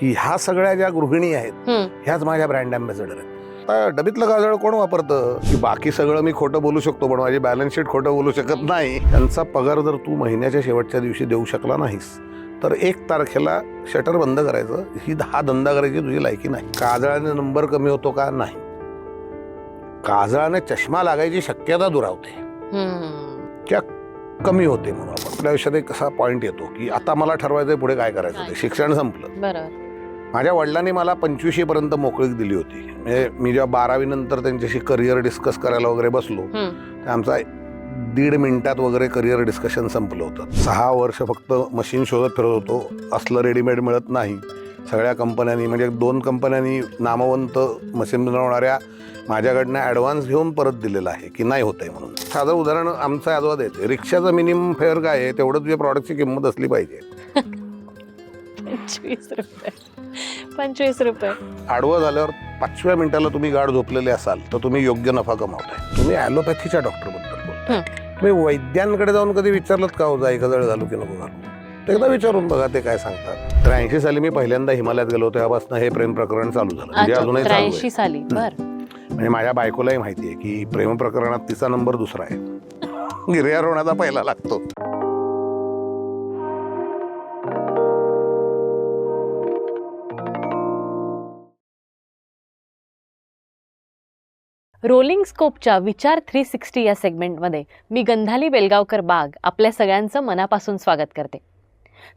की ह्या सगळ्या ज्या गृहिणी आहेत ह्याच माझ्या ब्रँड अँबॅसेडर आहेत. आता डबीतलं काजळ कोण वापरतं की बाकी सगळं मी खोटं बोलू शकतो पण माझी बॅलन्स शीट खोटं बोलू शकत नाही. त्यांचा पगार जर तू महिन्याच्या शेवटच्या दिवशी देऊ शकला नाहीस तर 1 तारखेला शटर बंद करायचं. हा धंदा करायची तुझी लायकी नाही. काजळाने नंबर कमी होतो का? नाही. काजळाने चष्मा लागायची शक्यता दुरावते किंवा कमी होते. म्हणून आपण आपल्या आयुष्यात एक असा पॉईंट येतो की आता मला ठरवायचं पुढे काय करायचं. ते शिक्षण संपलं. बरोबर. माझ्या वडिलांनी मला 25 पर्यंत मोकळीक दिली होती. म्हणजे मी जेव्हा 12वी नंतर त्यांच्याशी करिअर डिस्कस करायला वगैरे बसलो तर आमचा 1.5 मिनिटात वगैरे करिअर डिस्कशन संपलं होतं. 6 वर्ष फक्त मशीन शोधत फिरत होतो. असलं रेडीमेड मिळत नाही. सगळ्या कंपन्यांनी म्हणजे 2 कंपन्यांनी नामवंत मशीन बनवणाऱ्या माझ्याकडनं ॲडव्हान्स घेऊन परत दिलेला आहे की नाही होत आहे म्हणून. साधं उदाहरण आमचा आजोबा देते. रिक्षाचं मिनिमम फेअर काय आहे तेवढं तुझ्या प्रॉडक्टची किंमत असली पाहिजे. 25 रुपये. आडवं झाल्यावर 5व्या मिनिटाला तुम्ही गाढ झोपलेले असाल तर तुम्ही योग्य नफा कमावताय. तुम्ही ॲलोपॅथीच्या डॉक्टरबद्दल बोलताय. तुम्ही वैद्यांकडे जाऊन कधी विचारलं का हो जाई काजळ घालू की नको घालू? ते एकदा विचारून बघा ते काय सांगतात. 83 साली मी पहिल्यांदा हिमालयात गेलो तेव्हापासून हे प्रेम प्रकरण चालू झालं. म्हणजे अजूनही चालू आहे. 83 साली. बरं. म्हणजे माझ्या बायकोलाही माहिती आहे की प्रेम प्रकरणात तिचा नंबर दुसरा आहे. गिर्यारोहणाचा पहिला लागतो. रोलिंग स्कोपच्या विचार 360 या सेगमेंटमध्ये मी गंधाली बेलगावकर बाग आपल्या सगळ्यांचं मनापासून स्वागत करते.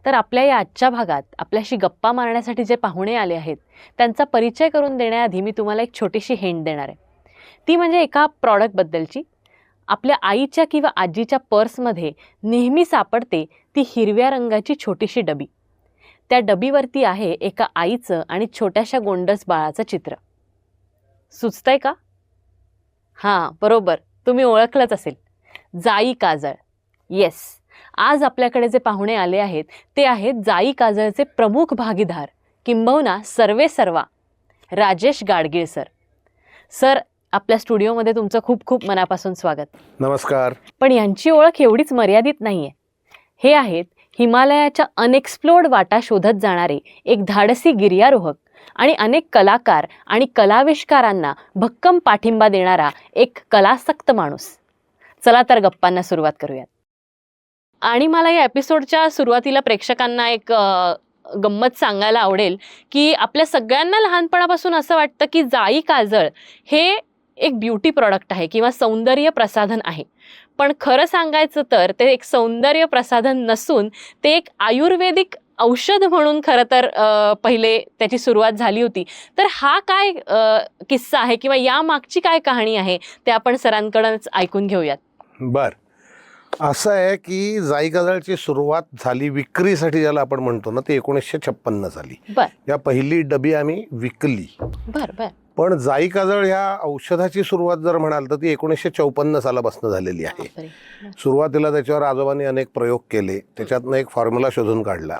तर आपल्या या आजच्या भागात आपल्याशी गप्पा मारण्यासाठी जे पाहुणे आले आहेत त्यांचा परिचय करून देण्याआधी मी तुम्हाला एक छोटीशी हिंट देणार आहे. ती म्हणजे एका प्रॉडक्टबद्दलची. आपल्या आईच्या किंवा आजीच्या पर्समध्ये नेहमी सापडते ती हिरव्या रंगाची छोटीशी डबी. त्या डबीवरती आहे एका आईचं आणि छोट्याशा गोंडस बाळाचं चित्र. सुचतंय का? हां, बरोबर. तुम्ही ओळखलंच असेल. जाई काजळ. येस. आज आपल्याकडे जे पाहुणे आले आहेत ते आहेत जाई काजळचे प्रमुख भागीदार किंबहुना सर्वेसर्वा राजेश गाडगीळ सर. सर, आपल्या स्टुडिओमध्ये तुमचं खूप खूप मनापासून स्वागत. नमस्कार. पण यांची ओळख एवढीच मर्यादित नाहीये. हे आहेत हिमालयाच्या अनएक्सप्लोर्ड वाटा शोधत जाणारे एक धाडसी गिर्यारोहक आणि अनेक कलाकार आणि कलाविष्कारांना भक्कम पाठिंबा देणारा एक कलासक्त माणूस. चला तर गप्पांना सुरुवात करूयात. आणि मला या एपिसोडच्या सुरुवातीला प्रेक्षकांना एक गंमत सांगायला आवडेल की आपल्या सगळ्यांना लहानपणापासून असं वाटतं की जाई काजळ हे एक ब्युटी प्रॉडक्ट आहे किंवा सौंदर्य प्रसाधन आहे. पण खरं सांगायचं तर ते एक सौंदर्य प्रसाधन नसून ते एक आयुर्वेदिक औषध म्हणून खरं तर पहिले त्याची सुरुवात झाली होती. तर हा काय किस्सा आहे किंवा या मागची काय कहाणी आहे ते आपण सरांकडूनच ऐकून घेऊयात. बर. असं आहे की जाई काजळची सुरुवात झाली विक्रीसाठी ज्याला आपण म्हणतो ना, ते 1956 साली. या पहिली डबी आम्ही विकली. बर बर. पण जाई काजळ ह्या औषधाची सुरुवात जर म्हणाल तर ती 1954 सालापासून झालेली आहे. सुरुवातीला त्याच्यावर आजोबांनी अनेक प्रयोग केले. त्याच्यातनं एक फॉर्म्युला शोधून काढला.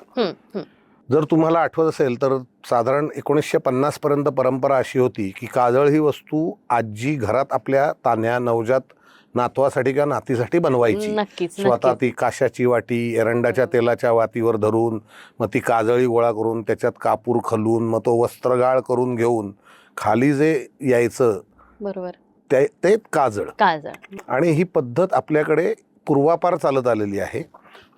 जर तुम्हाला आठवत असेल तर साधारण 1950 पर्यंत परंपरा अशी होती की काजळ ही वस्तू आजी घरात आपल्या तान्ह्या नवजात नातवासाठी किंवा नातीसाठी बनवायची. स्वतः ती काशाची वाटी एरंडाच्या तेलाच्या वातीवर धरून मग ती काजळी गोळा करून त्याच्यात कापूर खलून मग तो वस्त्रगाळ करून घेऊन खाली जे यायचं बरोबर ते काजळ. आणि ही पद्धत आपल्याकडे पूर्वापार चालत आलेली आहे.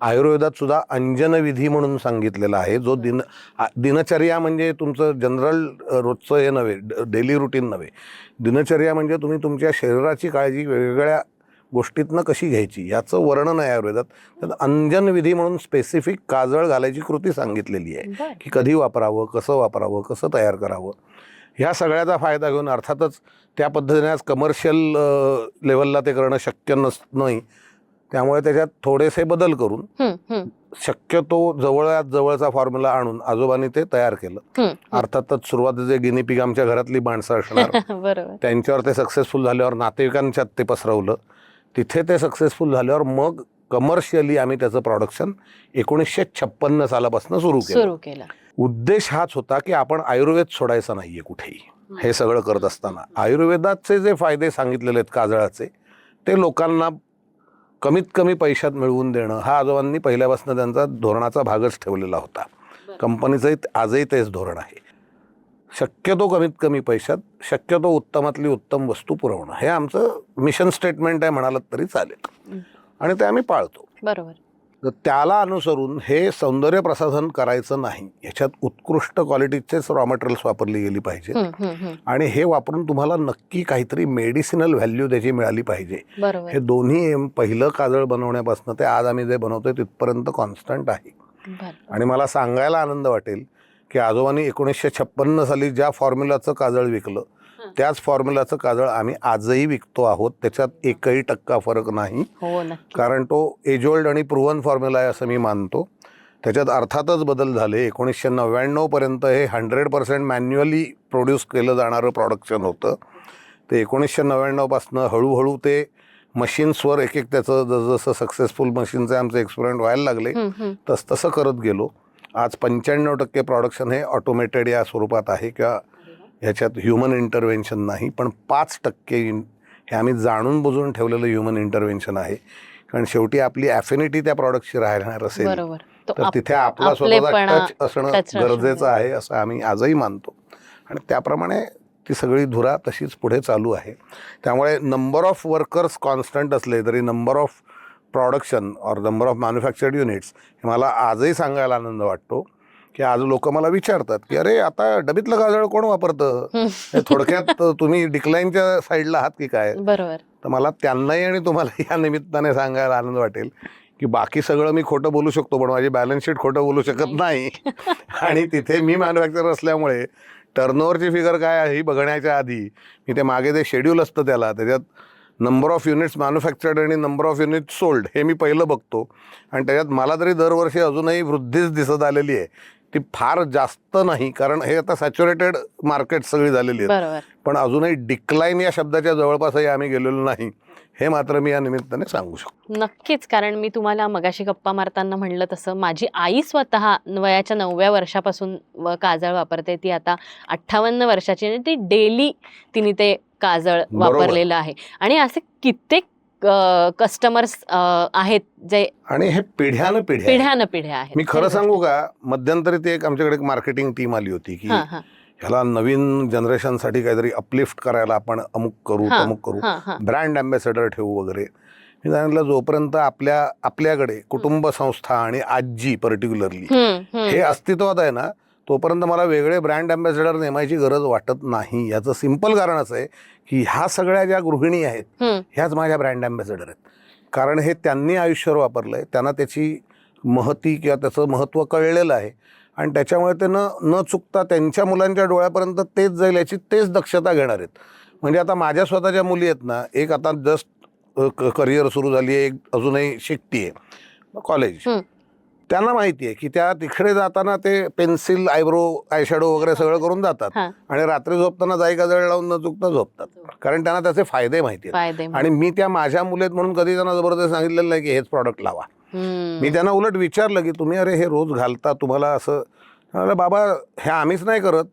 आयुर्वेदात सुद्धा अंजनविधी म्हणून सांगितलेला आहे, जो दिनचर्या म्हणजे तुमचं जनरल रोजचं हे नव्हे, डेली रुटीन नव्हे. दिनचर्या म्हणजे तुम्ही तुमच्या शरीराची काळजी वेगवेगळ्या गोष्टीतनं कशी घ्यायची याचं वर्णन आहे आयुर्वेदात. त्यात अंजनविधी म्हणून स्पेसिफिक काजळ घालायची कृती सांगितलेली आहे की कधी वापरावं, कसं तयार करावं. ह्या सगळ्याचा फायदा घेऊन अर्थातच त्या पद्धतीने आज कमर्शियल लेवलला ते करणं शक्य नाही. त्यामुळे त्याच्यात थोडेसे बदल करून शक्यतो जवळात जवळचा फॉर्म्युला आणून आजोबांनी ते तयार केलं. अर्थातच सुरुवातीचे गिनीपिग आमच्या घरातली माणसं असणार. त्यांच्यावर ते सक्सेसफुल झाल्यावर नातेवाईकांच्यात ते पसरवलं. तिथे ते सक्सेसफुल झाल्यावर मग कमर्शियली आम्ही त्याचं प्रोडक्शन 1956 सालापासून सुरू केलं. उद्देश हाच होता की आपण आयुर्वेद सोडायचा नाहीये कुठेही. हे सगळं करत असताना आयुर्वेदाचे जे फायदे सांगितलेले आहेत काजळाचे ते लोकांना कमीत कमी पैशात मिळवून देणं हा आजोबांनी पहिल्यापासून त्यांचा धोरणाचा भागच ठेवलेला होता. कंपनीचं आजही तेच धोरण आहे. शक्यतो कमीत कमी पैशात शक्यतो उत्तमातली उत्तम वस्तू पुरवणं हे आमचं मिशन स्टेटमेंट आहे म्हणाल तरी चालेल, आणि ते आम्ही पाळतो. बरोबर. तर त्याला अनुसरून हे सौंदर्य प्रसाधन करायचं नाही. याच्यात उत्कृष्ट क्वालिटीचेच रॉ मटेरियल्स वापरली गेली पाहिजे आणि हे वापरून तुम्हाला नक्की काहीतरी मेडिसिनल व्हॅल्यू त्याची मिळाली पाहिजे. हे दोन्ही पहिलं काजळ बनवण्यापासून ते आज आम्ही जे बनवतोय तिथपर्यंत कॉन्स्टंट आहे. आणि मला सांगायला आनंद वाटेल की आजोबांनी 1956 साली ज्या फॉर्म्युलाचं काजळ विकलं त्याच फॉर्म्युलाचं काजळ आम्ही आजही विकतो आहोत. त्याच्यात 1% फरक नाही, कारण तो एज ओल्ड आणि प्रूव्हन फॉर्म्युला आहे असं मी मानतो. त्याच्यात अर्थातच बदल झाले. 1999 पर्यंत हे 100% मॅन्युअली प्रोड्यूस केलं जाणारं प्रोडक्शन होतं. ते 1999 पासनं हळूहळू ते मशीन्सवर एक त्याचं जसं सक्सेसफुल मशीनचे आमचे एक्सपेरिमेंट व्हायला लागले तसं करत गेलो. आज 95% प्रोडक्शन हे ऑटोमेटेड या स्वरूपात आहे किंवा ह्याच्यात ह्युमन इंटरव्हेन्शन नाही, पण 5% हे आम्ही जाणून बुजून ठेवलेलं ह्युमन इंटरव्हेन्शन आहे. कारण शेवटी आपली ॲफिनिटी त्या प्रॉडक्टशी राहणार असेल तर तिथे आपला स्वतःचा टच असणं गरजेचं आहे असं आम्ही आजही मानतो. आणि त्याप्रमाणे ती सगळी धुरा तशीच पुढे चालू आहे. त्यामुळे नंबर ऑफ वर्कर्स कॉन्स्टंट असले तरी नंबर ऑफ प्रोडक्शन और नंबर ऑफ मॅन्युफॅक्चर्ड युनिट्स हे मला आजही सांगायला आनंद वाटतो की आज लोक मला विचारतात की अरे आता डबीतलं काजळ कोण वापरतं, थोडक्यात तुम्ही डिक्लाईनच्या साईडला आहात की काय. बरोबर. तर मला त्यांनाही आणि तुम्हाला या निमित्ताने सांगायला आनंद वाटेल की बाकी सगळं मी खोटं बोलू शकतो पण माझी बॅलन्स शीट खोटं बोलू शकत नाही. आणि तिथे मी मॅन्युफॅक्चर असल्यामुळे टर्नओव्हरची फिगर काय आहे ही बघण्याच्या आधी मी ते मागे ते शेड्यूल असतं त्याच्यात नंबर ऑफ युनिट्स मॅन्युफॅक्चर्ड आणि नंबर ऑफ युनिट्स सोल्ड हे मी पहिलं बघतो. आणि त्याच्यात मला तरी दरवर्षी अजूनही वृद्धीच दिसत आलेली आहे. ती फार जास्त नाही, कारण हे आता सॅच्युरेटेड मार्केट सगळी झालेली आहेत, पण अजूनही डिक्लाईन या शब्दाच्या जवळपासही आम्ही गेलेलो नाही हे मात्र मी या निमित्ताने सांगू शकतो. नक्कीच, कारण मी तुम्हाला मगाशी गप्पा मारताना म्हणलं तसं माझी आई स्वतः वयाच्या 9व्या वर्षापासून काजळ वापरते. ती आता 58 वर्षाची आणि ती डेली तिने ते काजळ वापरलेलं आहे. आणि असे कित्येक कस्टमर्स आहेत जे, आणि हे पिढ्यानं पिढ्या आहेत. मी खरं सांगू का, मध्यंतरी ते आमच्याकडे एक मार्केटिंग टीम आली होती की ह्याला नवीन जनरेशनसाठी काहीतरी अपलिफ्ट करायला आपण अमुक करू तमुक करू, ब्रँड अँबॅसेडर ठेवू वगैरे. मी सांगितलं जोपर्यंत आपल्याकडे कुटुंब संस्था आणि आजी पर्टिक्युलरली हे अस्तित्वात आहे ना तोपर्यंत मला वेगळे ब्रँड अँबॅसेडर नेमायची गरज वाटत नाही. याचं सिंपल कारण असं आहे की ह्या सगळ्या ज्या गृहिणी आहेत ह्याच माझ्या ब्रँड अँबॅसेडर आहेत. कारण हे त्यांनी आयुष्यभर वापरलंय, त्यांना त्याची महती किंवा त्याचं महत्त्व कळलेलं आहे आणि त्याच्यामुळे ते न चुकता त्यांच्या मुलांच्या डोळ्यापर्यंत तेच जाईल याची तेच दक्षता घेणार आहेत. म्हणजे आता माझ्या स्वतःच्या मुली आहेत ना, एक आता जस्ट करिअर सुरू झाली आहे, एक अजूनही शिकते आहे कॉलेज. त्यांना माहिती आहे की त्या तिकडे जाताना ते पेन्सिल आयब्रो आयशॅडो वगैरे सगळं करून जातात आणि रात्री झोपताना जाई काजळ लावून न चुकता झोपतात, कारण त्यांना त्याचे फायदे माहिती आहेत. आणि मी त्या माझ्या मुलेत म्हणून कधी त्यांना जबरदस्त सांगितलेलं नाही की हेच प्रॉडक्ट लावा. मी त्यांना उलट विचारलं की तुम्ही अरे हे रोज घालता, तुम्हाला असं. बाबा हे आम्हीच नाही करत,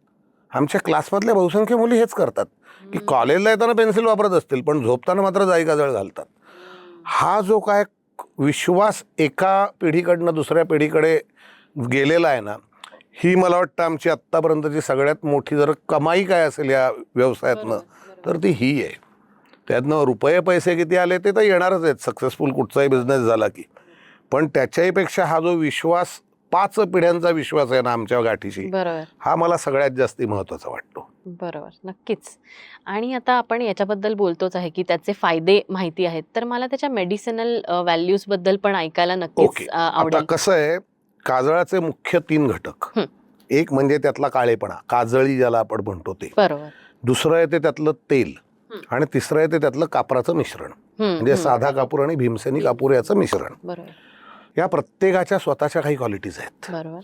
आमच्या क्लासमधल्या बहुसंख्य मुली हेच करतात की कॉलेजला येताना पेन्सिल वापरत असतील पण झोपताना मात्र जाई काजळ घालतात. हा जो काय विश्वास एका पिढीकडनं दुसऱ्या पिढीकडे गेलेला आहे ना, ही मला वाटतं आमची आत्तापर्यंतची सगळ्यात मोठी जर कमाई काय असेल या व्यवसायातनं तर ती ही आहे. त्यातनं रुपये पैसे किती आले ते तर येणारच आहेत सक्सेसफुल कुठचाही बिझनेस झाला की, पण त्याच्याही पेक्षा हा जो विश्वास 5 पिढ्यांचा विश्वास आहे ना आमच्या गाठीशी, हा मला सगळ्यात जास्ती महत्त्वाचा वाटतो. बरोबर, नक्कीच. आणि आता आपण याच्याबद्दल बोलतोच आहे की त्याचे फायदे माहिती आहेत, तर मला त्याच्या मेडिसिनल व्हॅल्यूज बद्दल पण ऐकायला नक्कीच आवडेल. आता कसं आहे, काजळाचे मुख्य 3 घटक. एक म्हणजे त्यातला काळेपणा, काजळी ज्याला आपण म्हणतो ते. बरोबर. दुसरं आहे ते त्यातलं तेल आणि तिसरं आहे ते त्यातलं कापराचं मिश्रण, म्हणजे साधा कापूर आणि भीमसेनी कापूर याचं मिश्रण. बरोबर. या प्रत्येकाच्या स्वतःच्या काही क्वालिटीज आहेत. बरोबर.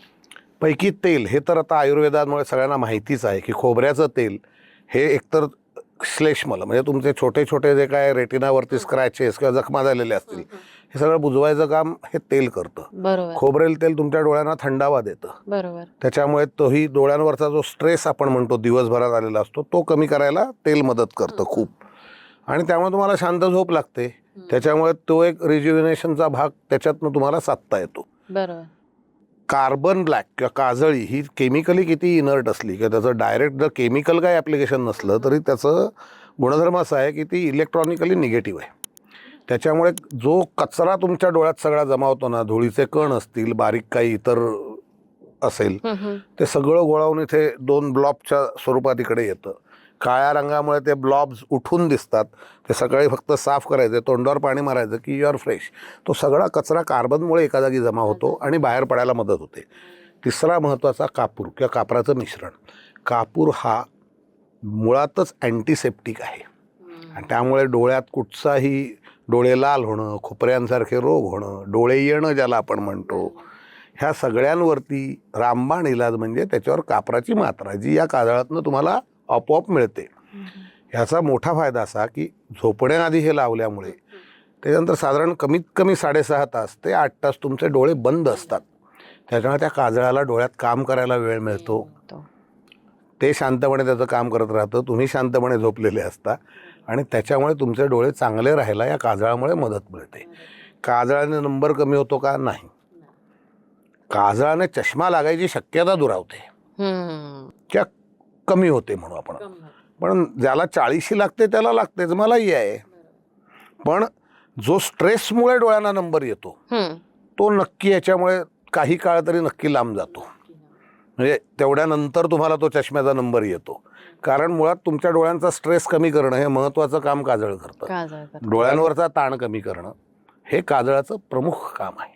पैकी तेल हे तर आता आयुर्वेदामुळे सगळ्यांना माहितीच आहे की खोबऱ्याचं तेल हे एकतर श्लेष्मल म्हणजे तुमचे छोटे छोटे जे काय रेटिनावरती स्क्रॅचेस किंवा जखमा झालेले असतील हे सगळं बुजवायचं काम हे तेल करतं. खोबरेल तेल तुमच्या डोळ्यांना थंडावा देतं. बरोबर. त्याच्यामुळे तोही डोळ्यांवरचा जो स्ट्रेस आपण म्हणतो दिवसभरात आलेला असतो तो कमी करायला तेल मदत करतं खूप. आणि त्यामुळे तुम्हाला शांत झोप लागते. त्याच्यामुळे तो एक रिज्युव्हिनेशनचा भाग त्याच्यातनं तुम्हाला साधता येतो. बरोबर. कार्बन ब्लॅक किंवा काजळी ही केमिकली किती इनर्ट असली किंवा त्याचं डायरेक्ट जर केमिकल काही ॲप्लिकेशन नसलं तरी त्याचं गुणधर्म असा आहे की ती इलेक्ट्रॉनिकली निगेटिव्ह आहे. त्याच्यामुळे जो कचरा तुमच्या डोळ्यात सगळा जमा होतो ना, धुळीचे कण असतील, बारीक काही इतर असेल, ते सगळं गोळावून इथे 2 ब्लॉबच्या स्वरूपात इकडे येतं. काळ्या रंगामुळे ते ब्लॉब्स उठून दिसतात. ते सकाळी फक्त साफ करायचे, तोंडावर पाणी मारायचं की यू आर फ्रेश. तो सगळा कचरा कार्बनमुळे एका जागी जमा होतो आणि बाहेर पडायला मदत होते. तिसरा महत्त्वाचा कापूर किंवा कापराचं मिश्रण. कापूर हा मुळातच अँटीसेप्टिक आहे आणि त्यामुळे डोळ्यात कुठचाही डोळे लाल होणं, खोपऱ्यांसारखे रोग होणं, डोळे येणं ज्याला आपण म्हणतो, ह्या सगळ्यांवरती रामबाण इलाज म्हणजे त्याच्यावर कापराची मात्रा जी या काजळातनं तुम्हाला आपोआप मिळते. ह्याचा मोठा फायदा असा की झोपण्याआधी हे लावल्यामुळे त्याच्यानंतर साधारण कमीत कमी 6.5 तास ते 8 तास तुमचे डोळे बंद असतात. त्याच्यामुळे त्या काजळाला डोळ्यात काम करायला वेळ मिळतो. ते शांतपणे त्याचं काम करत राहतं, तुम्ही शांतपणे झोपलेले असता आणि त्याच्यामुळे तुमचे डोळे चांगले राहायला या काजळामुळे मदत मिळते. काजळाने नंबर कमी होतो का? नाही. काजळाने चष्मा लागायची शक्यता दुरावते किंवा कमी होते म्हणू आपण. पण ज्याला 40 लागते त्याला लागतेच, मलाही आहे. पण जो स्ट्रेसमुळे डोळ्यांना नंबर येतो तो नक्की याच्यामुळे काही काळ तरी नक्की लांब जातो. म्हणजे तेवढ्यानंतर तुम्हाला तो चष्म्याचा नंबर येतो. कारण मुळात तुमच्या डोळ्यांचा स्ट्रेस कमी करणं हे महत्त्वाचं काम काजळ करतं. डोळ्यांवरचा ताण कमी करणं हे काजळाचं प्रमुख काम आहे.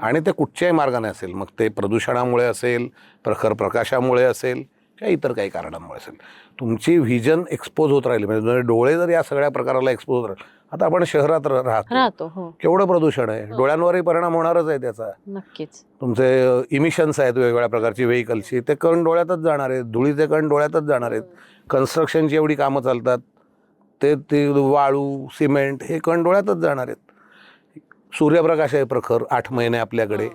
आणि ते कुठच्याही मार्गाने असेल, मग ते प्रदूषणामुळे असेल, प्रखर प्रकाशामुळे असेल किंवा इतर काही कारणांमुळे असेल, तुमची व्हिजन एक्सपोज होत राहिली, म्हणजे डोळे जर या सगळ्या प्रकाराला एक्सपोज होत राहिले. आता आपण शहरात राहतो, केवढं प्रदूषण आहे, डोळ्यांवरही परिणाम होणारच आहे त्याचा. नक्कीच तुमचे इमिशन्स आहेत वेगवेगळ्या प्रकारची व्हेकल्सची, ते कण डोळ्यातच जाणार आहेत, धुळीचे कण डोळ्यातच जाणार आहेत. कन्स्ट्रक्शनची एवढी कामं चालतात, ते वाळू, सिमेंट हे कण डोळ्यातच जाणार आहेत. सूर्यप्रकाश आहे प्रखर 8 महिने आपल्याकडे,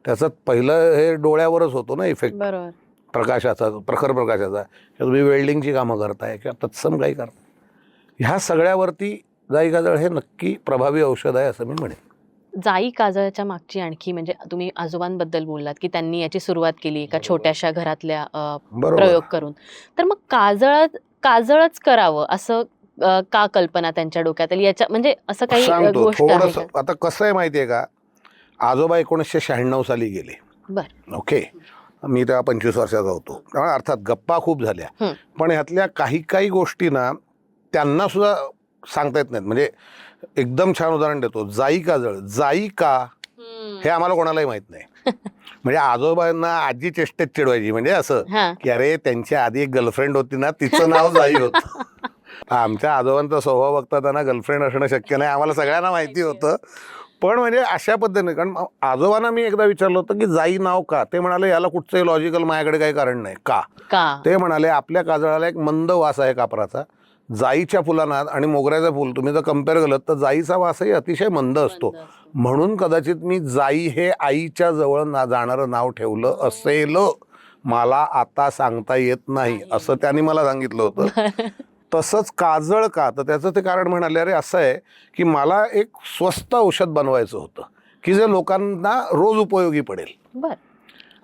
त्याचं पहिलं हे डोळ्यावरच होतो ना इफेक्ट प्रकाशाचा, प्रखर प्रकाशाचा. तुम्ही वेल्डिंगची कामं करताय किंवा तत्सम काही करताय, ह्या सगळ्यावरती जाई काजळ हे नक्की प्रभावी औषध आहे असं मी म्हणेन. जाई काजळच्या मागची आणखी म्हणजे तुम्ही आजोबांबद्दल बोललात की त्यांनी याची सुरुवात केली एका छोट्याशा घरातल्या प्रयोग करून. तर मग काजळच करावं असं का कल्पना त्यांच्या डोक्यात आली? याच्या म्हणजे असं काही गोष्ट आहे का? आता कसं आहे माहितीये का, आजोबा 1996 साली गेले. ओके, मी तेव्हा 25 वर्षाचा होतो. त्यामुळे अर्थात गप्पा खूप झाल्या, पण ह्यातल्या काही गोष्टी ना त्यांना सुद्धा सांगता येत नाहीत. म्हणजे एकदम छान उदाहरण देतो, जाई काजळ. जाई का हे आम्हाला कोणालाही माहित नाही. म्हणजे आजोबांना आजी चेष्टेत चिडवायची, म्हणजे असं की अरे त्यांची आधी एक गर्लफ्रेंड होती ना, तिचं नाव जाई होतं. आमच्या आजोबांचा स्वभाव बघता त्यांना गर्लफ्रेंड असणं शक्य नाही, आम्हाला सगळ्यांना माहिती होतं. पण म्हणजे अशा पद्धतीने, कारण आजोबांना मी एकदा विचारलं होतं की जाई नाव का, ते म्हणाले याला कुठचंही लॉजिकल माझ्याकडे काही कारण नाही. का ते म्हणाले आपल्या काजळाला एक मंद वास आहे कापराचा. जाईच्या फुलांना आणि मोगऱ्याचं फुल तुम्ही जर कम्पेअर केलं तर जाईचा वासही अतिशय मंद असतो. म्हणून कदाचित मी जाई हे आईच्या जवळ जाणारं नाव ठेवलं असेल, मला आता सांगता येत नाही असं त्यांनी मला सांगितलं होतं. तसंच काजळ का, तर त्याचं ते कारण म्हणाले अरे असं आहे की मला एक स्वस्त औषध बनवायचं होतं की जे लोकांना रोज उपयोगी पडेल.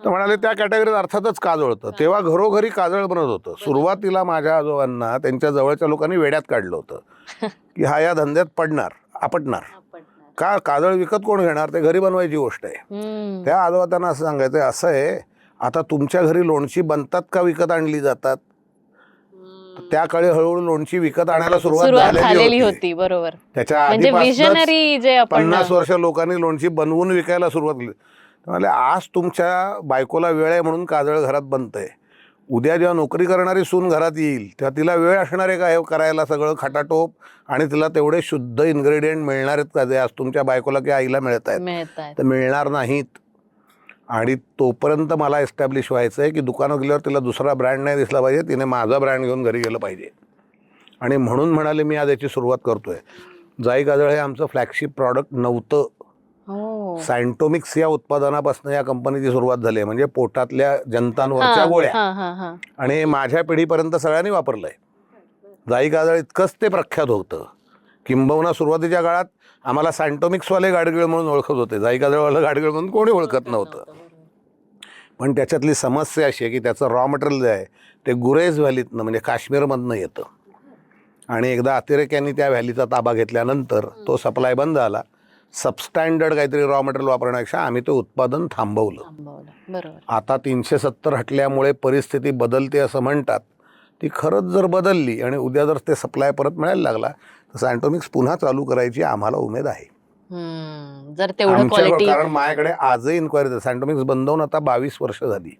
तर म्हणाले त्या कॅटेगरीत अर्थातच काजळ होतं. तेव्हा घरोघरी काजळ बनत होतं. सुरुवातीला माझ्या आजोबांना त्यांच्या जवळच्या लोकांनी वेड्यात काढलं होतं की हा या धंद्यात आपटणार का, काजळ विकत कोण घेणार, ते घरी बनवायची गोष्ट आहे. त्या आजोबा त्यांना असं सांगायचं असं आहे, आता तुमच्या घरी लोणची बनतात का विकत आणली जातात? त्या काळी हळूहळू लोणची विकत आणायला सुरुवात झालेली होती. बरोबर. त्याच्या आधीपासूनच 50 वर्ष लोकांनी लोणची बनवून विकायला सुरुवात केली. म्हणजे आज तुमच्या बायकोला वेळ आहे म्हणून काजळ घरात बनतंय. उद्या जेव्हा नोकरी करणारी सून घरात येईल तेव्हा तिला वेळ असणार आहे का हे करायला सगळं खटाटोप, आणि तिला तेवढे शुद्ध इन्ग्रेडियंट मिळणार आहेत का जे आज तुमच्या बायकोला किंवा आईला मिळत आहेत? तर मिळणार नाहीत. आणि तोपर्यंत मला एस्टॅब्लिश व्हायचं आहे की दुकानात गेल्यावर तिला दुसरा ब्रँड नाही दिसला पाहिजे, तिने माझा ब्रँड घेऊन घरी गेलं पाहिजे. आणि म्हणून म्हणाले मी आज याची सुरुवात करतोय. जाई काजळ हे आमचं फ्लॅगशिप प्रॉडक्ट नव्हतं. सायंटोमिक्स या उत्पादनापासून या कंपनीची सुरुवात झाली आहे. म्हणजे पोटातल्या जंतांवरच्या गोळ्या, आणि माझ्या पिढीपर्यंत सगळ्यांनी वापरलंय. जाई काजळ इतकंच ते प्रख्यात होतं. किंबहुना सुरुवातीच्या काळात आम्हाला सायंटोमिक्सवाले गाडगिळ म्हणून ओळखत होते, जाई काजळवालं गाडगिळ म्हणून कोणी ओळखत नव्हतं. पण त्याच्यातली समस्या अशी आहे की त्याचं रॉ मटेरियल जे आहे ते गुरेज व्हॅलीतनं म्हणजे काश्मीरमधनं येतं आणि एकदा अतिरेक्यांनी त्या व्हॅलीचा ताबा घेतल्यानंतर तो सप्लाय बंद झाला. सबस्टँडर्ड काहीतरी रॉ मटेरियल वापरण्यापेक्षा आम्ही ते उत्पादन थांबवलं. बरोबर. आता 370 हटल्यामुळे परिस्थिती बदलते असं म्हणतात. ती खरंच जर बदलली आणि उद्या जर ते सप्लाय परत मिळायला लागला तर सँटोमिक्स पुन्हा चालू करायची आम्हाला उमेद आहे. जर तेवढं क्वालिटी, कारण माझ्याकडे आजही इन्क्वायरी येतात. सँटोमिक्स बंद होऊन आता 22 वर्ष झाली.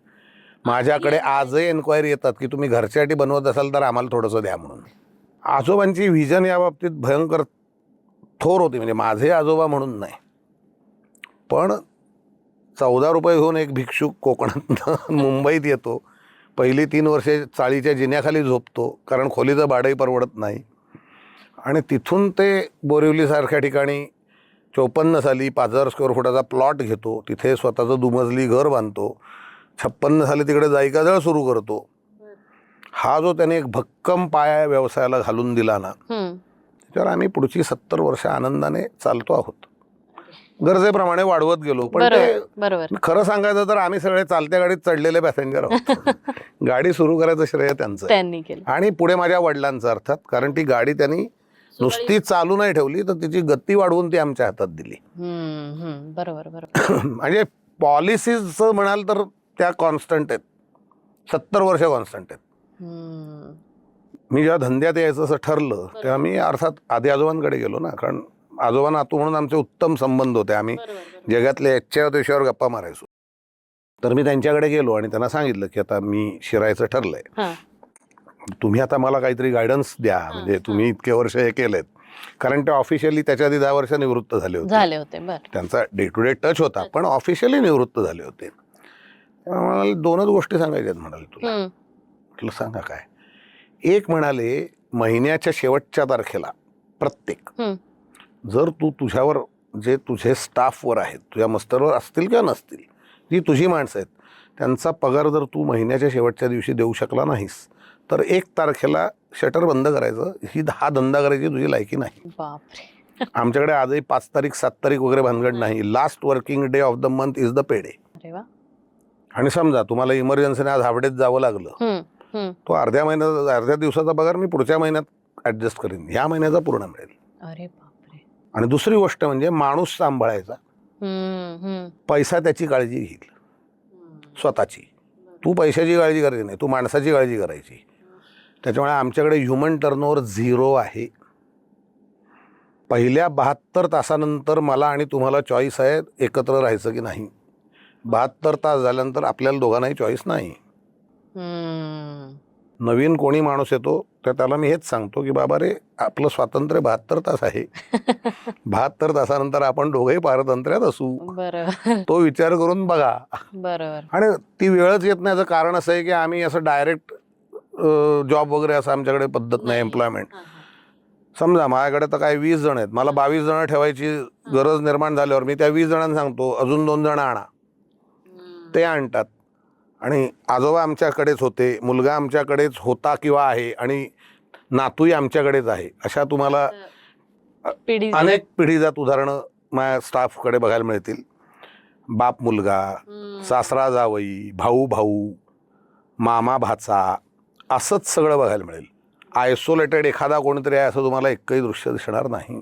माझ्याकडे आजही इन्क्वायरी येतात की तुम्ही घरच्यासाठी बनवत असाल तर आम्हाला थोडंसं द्या म्हणून. आजोबांची व्हिजन या बाबतीत भयंकर थोर होती. म्हणजे माझे आजोबा म्हणून नाही, पण 14 रुपये घेऊन एक भिक्षुक कोकणात मुंबईत येतो. पहिली 3 वर्षे चाळीच्या जिन्याखाली झोपतो कारण खोलीचं भाडंही परवडत नाही. आणि तिथून ते बोरिवलीसारख्या ठिकाणी 54 साली 5000 स्क्वेअर फुटाचा प्लॉट घेतो. तिथे स्वतःचं दुमजली घर बांधतो. 56 साली तिकडे जायकादळ सुरू करतो. हा जो त्याने एक भक्कम पाया व्यवसायाला घालून दिला ना, त्याच्यावर आम्ही पुढची 70 वर्ष आनंदाने चालतो आहोत. गरजेप्रमाणे वाढवत गेलो. पण ते खरं सांगायचं तर आम्ही सगळे चालत्या गाडीत चढलेले पॅसेंजर आहोत. गाडी सुरू करायचं श्रेय त्यांनी केलं आणि पुढे माझ्या वडिलांचं अर्थात. कारण ती गाडी त्यांनी नुसती चालू नाही ठेवली तर तिची गती वाढवून ती आमच्या हातात दिली. म्हणजे पॉलिसीज म्हणाल तर त्या कॉन्स्टंट आहेत. 70 वर्ष कॉन्स्टंट आहेत. मी जेव्हा धंद्यात यायचं असं ठरलं तेव्हा मी अर्थात आधी आजोबांकडे गेलो ना, कारण आजोबा नातू म्हणून आमचे उत्तम संबंध होते. आम्ही जगातल्या याच्या विषयावर गप्पा मारायचो. तर मी त्यांच्याकडे गेलो आणि त्यांना सांगितलं की आता मी शिरायचं ठरलंय, तुम्ही आता मला काहीतरी गायडन्स द्या. म्हणजे तुम्ही इतके वर्ष हे केलेत. कारण ते ऑफिशियली त्याच्या आधी 10 वर्ष निवृत्त झाले होते. त्यांचा डे टू डे टच होता पण ऑफिशियली निवृत्त झाले होते. मला 2च गोष्टी सांगायच्या आहेत म्हणाले तुला. म्हटलं सांगा काय. एक म्हणाले महिन्याच्या शेवटच्या तारखेला प्रत्येक जर तू तुझ्यावर जे तुझे स्टाफवर आहेत, तुझ्या मस्तरवर असतील किंवा नसतील, जी तुझी माणसं आहेत त्यांचा पगार जर तू महिन्याच्या शेवटच्या दिवशी देऊ शकला नाहीस तर 1 तारखेला शटर बंद करायचं. हा धंदा करायची तुझी लायकी नाही. आमच्याकडे आजही 5 तारीख 7 तारीख वगैरे भानगड नाही. Last working day of the month is the pay day. आणि समजा तुम्हाला इमर्जन्सीने आज हावडेत जावं लागलं, तो अर्ध्या दिवसाचा पगार मी पुढच्या महिन्यात ऍडजस्ट करीन, ह्या महिन्याचा पूर्ण मिळेल. आणि दुसरी गोष्ट म्हणजे माणूस सांभाळायचा. पैसा त्याची काळजी घेईल स्वतःची. तू पैशाची काळजी करायची नाही, तू माणसाची काळजी करायची. त्याच्यामुळे आमच्याकडे ह्युमन टर्नओव्हर 0 आहे. पहिल्या 72 तासानंतर मला आणि तुम्हाला चॉईस आहे एकत्र राहायचं की नाही. 72 तास झाल्यानंतर आपल्याला दोघांनाही चॉईस नाही. नवीन कोणी माणूस येतो तर त्याला मी हेच सांगतो की बाबा रे, आपलं स्वातंत्र्य 72 तास आहे. 72 तासानंतर आपण दोघेही पारतंत्र्यात असू. तो विचार करून बघा. आणि ती वेळच येत नाही. याचं कारण असं आहे की आम्ही असं डायरेक्ट जॉब वगैरे असं आमच्याकडे पद्धत नाही. एम्प्लॉयमेंट समजा माझ्याकडे तर काय 20 जण आहेत, मला 22 जण ठेवायची गरज निर्माण झाल्यावर मी त्या 20 जणांना सांगतो अजून 2 जण आणा. ते आणतात. आणि आजोबा आमच्याकडेच होते, मुलगा आमच्याकडेच होता किंवा आहे आणि नातूही आमच्याकडेच आहे. अशा तुम्हाला अनेक पिढीजात उदाहरणं माझ्या स्टाफकडे बघायला मिळतील. बाप मुलगा, सासरा जावई, भाऊ भाऊ, मामा भाचा, असंच सगळं बघायला मिळेल. आयसोलेटेड एखादा कोणीतरी आहे असं तुम्हाला एकही दृश्य दिसणार नाही.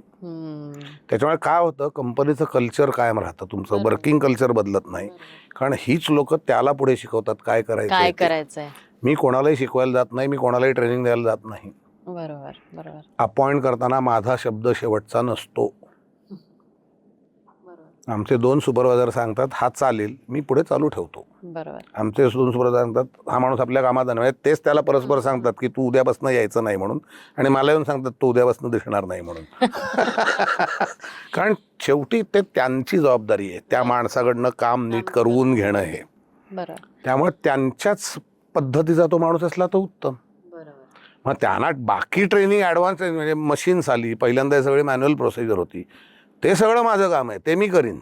त्याच्यामुळे काय होतं, कंपनीचं कल्चर कायम राहतं, तुमचं वर्किंग कल्चर बदलत नाही. कारण हीच लोक त्याला पुढे शिकवतात काय करायचं. मी कोणालाही शिकवायला जात नाही, मी कोणालाही ट्रेनिंग द्यायला जात नाही. अपॉइंट करताना माझा शब्द शेवटचा नसतो. आमचे 2 सुपरवायझर सांगतात हा चालेल, मी पुढे चालू ठेवतो. आमचे 2 सुपरवायझर सांगतात हा माणूस आपल्या कामात नाही. तेच त्याला परस्पर सांगतात की तू उद्यापासून यायचं नाही म्हणून, आणि मला येऊन सांगतात तू उद्यापासून दिसणार नाही म्हणून. कारण शेवटी ते त्यांची जबाबदारी आहे, त्या माणसाकडनं काम नीट करवून घेणं हे. त्यामुळे त्यांच्याच पद्धतीचा तो माणूस असला तर उत्तम. मग त्यांना बाकी ट्रेनिंग ॲडव्हान्स म्हणजे मशीन्स आली, पहिल्यांदा हे सगळी मॅन्युअल प्रोसिजर होती, ते सगळं माझं काम आहे, ते मी करीन.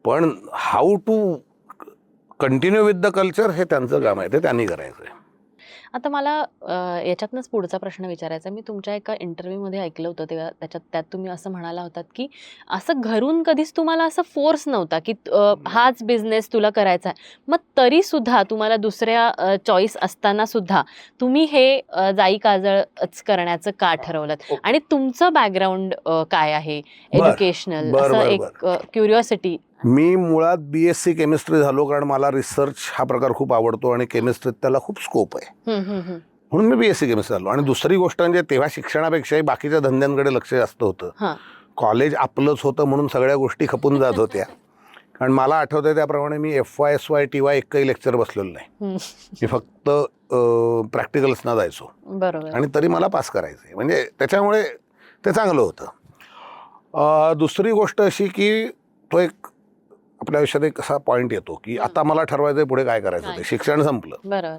पण how to continue with the culture हे त्यांचं काम आहे, ते त्यांनी करायचं आहे. आता मला याच्यातनंच पुढचा प्रश्न विचारायचा. मी तुमच्या एका इंटरव्ह्यूमध्ये ऐकलं होतं, तेव्हा त्यात तुम्ही असं म्हणाला होतात की असं घरून कधीच तुम्हाला असं फोर्स नव्हता की हाच बिझनेस तुला करायचा आहे. मग तरी सुद्धा तुम्हाला दुसऱ्या चॉईस असताना सुद्धा तुम्ही हे जाई काजळच करण्याचं का ठरवलं आणि तुमचं बॅकग्राऊंड काय आहे एज्युकेशनल असं एक क्युरिओसिटी. मी मुळात BSc केमिस्ट्री झालो कारण मला रिसर्च हा प्रकार खूप आवडतो आणि केमिस्ट्रीत त्याला खूप स्कोप आहे म्हणून मी BSc केमिस्ट्री झालो. आणि दुसरी गोष्ट म्हणजे तेव्हा शिक्षणापेक्षाही बाकीच्या धंद्यांकडे लक्ष जास्त होतं. कॉलेज आपलंच होतं म्हणून सगळ्या गोष्टी खपून जात होत्या. कारण मला आठवतंय त्याप्रमाणे मी FY SY TY एकही लेक्चर बसलेलो नाही. मी फक्त प्रॅक्टिकल्सना जायचो आणि तरी मला पास करायचे म्हणजे त्याच्यामुळे ते चांगलं होतं. दुसरी गोष्ट अशी की तो एक आपल्या आयुष्यात एक असा पॉईंट येतो की आता मला ठरवायचं पुढे काय करायचं. ते शिक्षण संपलं.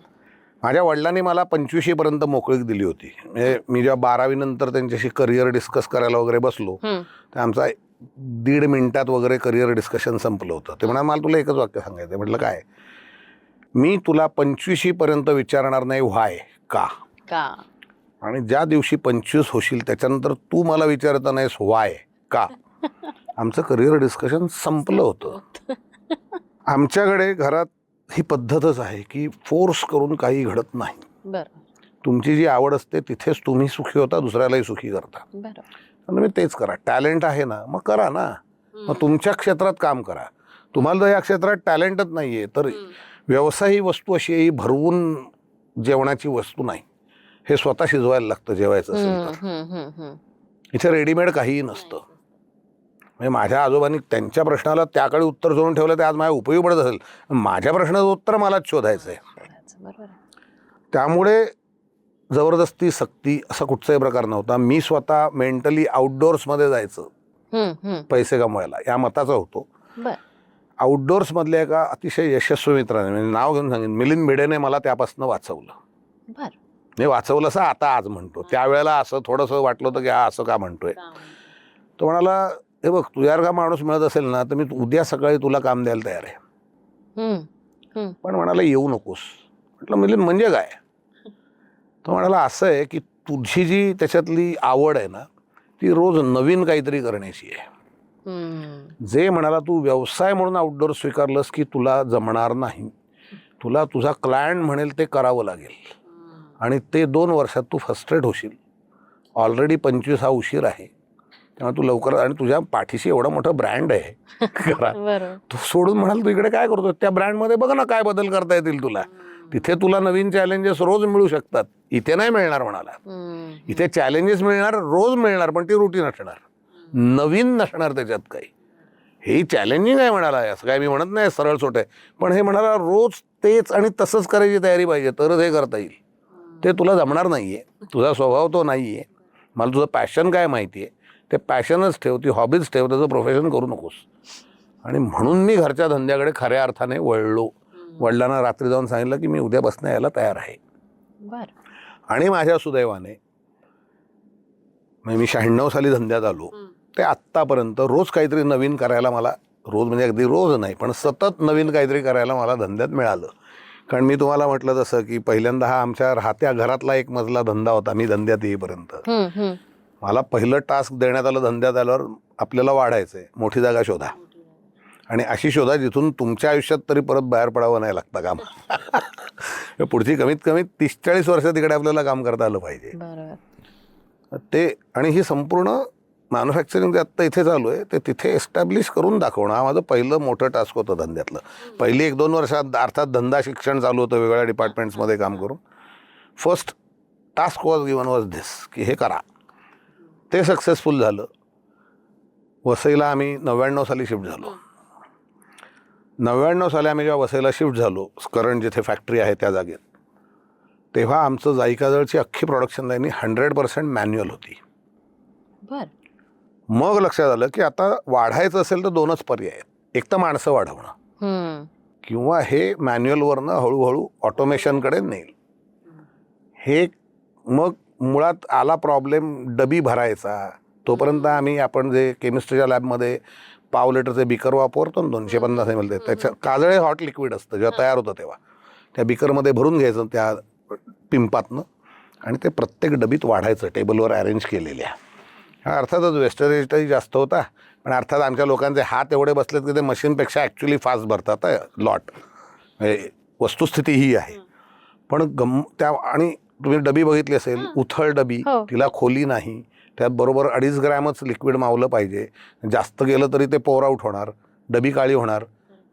माझ्या वडिलांनी मला 25वी पर्यंत मोकळीक दिली होती. म्हणजे मी जेव्हा 12वी नंतर त्यांच्याशी करिअर डिस्कस करायला वगैरे बसलो तर आमचा 1.5 मिनिटात वगैरे करिअर डिस्कशन संपलं होतं. ते म्हणा मला तुला एकच वाक्य सांगायचं. म्हटलं काय, मी तुला 25वी पर्यंत विचारणार नाही व्हाय का, आणि ज्या दिवशी 25 होशील त्याच्यानंतर तू मला विचारता नाहीस व्हाय का, आमचं करिअर डिस्कशन संपलं होतं. आमच्याकडे घरात ही पद्धतच आहे की फोर्स करून काही घडत नाही. तुमची जी आवड असते तिथेच तुम्ही सुखी होता, दुसऱ्यालाही सुखी करता. मी तेच करा. टॅलेंट आहे ना मग करा ना, मग तुमच्या क्षेत्रात काम करा. तुम्हाला जर या क्षेत्रात टॅलेंटच नाहीये तर व्यवसाय ही वस्तू अशी आहे, भरवून जेवणाची वस्तू नाही. हे स्वतः शिजवायला लागतं जेवायचं असेल तर. इथे रेडीमेड काहीही नसतं. म्हणजे माझ्या आजोबांनी त्यांच्या प्रश्नाला त्याकडे उत्तर शोधून ठेवलं ते आज माझ्या उपयोगी पडत असेल. माझ्या प्रश्नाचं उत्तर मलाच शोधायचं आहे. त्यामुळे जबरदस्ती सक्ती असा कुठचाही प्रकार नव्हता. मी स्वतः मेंटली आउटडोअर्समध्ये जायचं पैसे कमवायला या मताचा होतो. आउटडोअर्स मधल्या एका अतिशय यशस्वी मित्राने, म्हणजे नाव घेऊन सांगेन, मिलिंद भिडेने मला त्यापासून वाचवलं. मी वाचवलं असं आता आज म्हणतो, त्यावेळेला असं थोडंसं वाटलं होतं की हा असं का म्हणतोय. तो म्हणाला, हे बघ तुझ्यासारखा माणूस मिळत असेल ना तर मी उद्या सकाळी तुला काम द्यायला तयार आहे, पण म्हणाला येऊ नकोस. म्हटलं मिलिंद म्हणजे काय. तो म्हणाला असं आहे की तुझी जी त्याच्यातली आवड आहे ना ती रोज नवीन काहीतरी करण्याची आहे. जे म्हणाला तू व्यवसाय म्हणून आउटडोअर स्वीकारलंस की तुला जमणार नाही. तुला तुझा क्लायंट म्हणेल ते करावं लागेल आणि ते 2 वर्षात तू फ्रस्ट्रेट होशील. ऑलरेडी 25 हा उशीर आहे, तेव्हा तू लवकर, आणि तुझ्या पाठीशी एवढा मोठा ब्रँड आहे करा. तो सोडून म्हणाल तू इकडे काय करतो, त्या ब्रँडमध्ये बघ ना काय बदल करता येतील तुला. तिथे तुला नवीन चॅलेंजेस रोज मिळू शकतात, इथे नाही मिळणार म्हणाला. इथे चॅलेंजेस मिळणार, रोज मिळणार, पण ती रुटीन असणार, नवीन नसणार त्याच्यात काही. हे चॅलेंजिंग आहे म्हणाला, असं काय मी म्हणत नाही सरळ सोट आहे, पण हे म्हणाला रोज तेच आणि तसंच करायची तयारी पाहिजे तरच हे करता येईल. ते तुला जमणार नाहीये, तुझा स्वभाव तो नाहीये. मला तुझं पॅशन काय माहिती आहे, ते पॅशनच ठेव, ती हॉबीज ठेव, त्याचं प्रोफेशन करू नकोस. आणि म्हणून मी घरच्या धंद्याकडे खऱ्या अर्थाने वळलो. वडिलांना रात्री जाऊन सांगितलं की मी उद्यापासून यायला तयार आहे. आणि माझ्या सुदैवाने मी 96 साली धंद्यात आलो ते आत्तापर्यंत रोज काहीतरी नवीन करायला मला, रोज म्हणजे अगदी रोज नाही पण सतत नवीन काहीतरी करायला मला धंद्यात मिळालं. कारण मी तुम्हाला म्हटलं तसं की पहिल्यांदा हा आमच्या राहत्या घरातला एक मजला धंदा होता मी धंद्यात येईपर्यंत. मला पहिलं टास्क देण्यात आलं धंद्यात आल्यावर, आपल्याला वाढायचंय, मोठी जागा शोधा, आणि अशी शोधा जिथून तुमच्या आयुष्यात तरी परत बाहेर पडावं नाही लागतं काम. पुढची कमीत कमी 30-40 वर्ष तिकडे आपल्याला काम करता आलं पाहिजे. ते आणि ही संपूर्ण मॅन्युफॅक्चरिंग जे आत्ता इथे चालू आहे ते तिथे एस्टॅब्लिश करून दाखवणं हा माझं पहिलं मोठं टास्क होतं धंद्यातलं. पहिली 1-2 वर्षात अर्थात धंदा शिक्षण चालू होतं वेगवेगळ्या डिपार्टमेंट्समध्ये काम करून. First task was given was this की हे करा. ते सक्सेसफुल झालं. वसईला आम्ही 99 साली शिफ्ट झालो. 99 साली आम्ही जेव्हा वसईला शिफ्ट झालो, करंट जिथे फॅक्टरी आहे त्या जागेत, तेव्हा आमचं जाई काजळची अख्खी प्रोडक्शन लाईन 100% मॅन्युअल होती. मग लक्षात आलं की आता वाढायचं असेल तर 2च पर्याय आहेत. एक तर माणसं वाढवणं किंवा हे मॅन्युअलवरनं हळूहळू ऑटोमेशनकडे नेईल. हे मग मुळात आला प्रॉब्लेम डबी भरायचा. तोपर्यंत आपण जे केमिस्ट्रीच्या लॅबमध्ये पाव लिटरचे बिकर वापरतो ना 250 ml, त्याच्या काजळे हॉट लिक्विड असतं जेव्हा तयार होतं तेव्हा त्या बिकरमध्ये भरून घ्यायचं त्या पिंपातनं, आणि ते प्रत्येक डबीत वाढायचं टेबलवर अरेंज केलेल्या. हा अर्थातच वेस्टेजही जास्त होता, पण अर्थात आमच्या लोकांचे हात एवढे बसलेत की ते मशीनपेक्षा ॲक्च्युली फास्ट भरतात लॉट. म्हणजे वस्तुस्थिती ही आहे. पण त्या आणि तुम्ही डबी बघितली असेल, उथळ डबी, हो. तिला खोली नाही, त्यात बरोबर 2.5 ग्रॅमच लिक्विड मावलं पाहिजे. जास्त गेलं तरी ते पोर आउट होणार, डबी काळी होणार.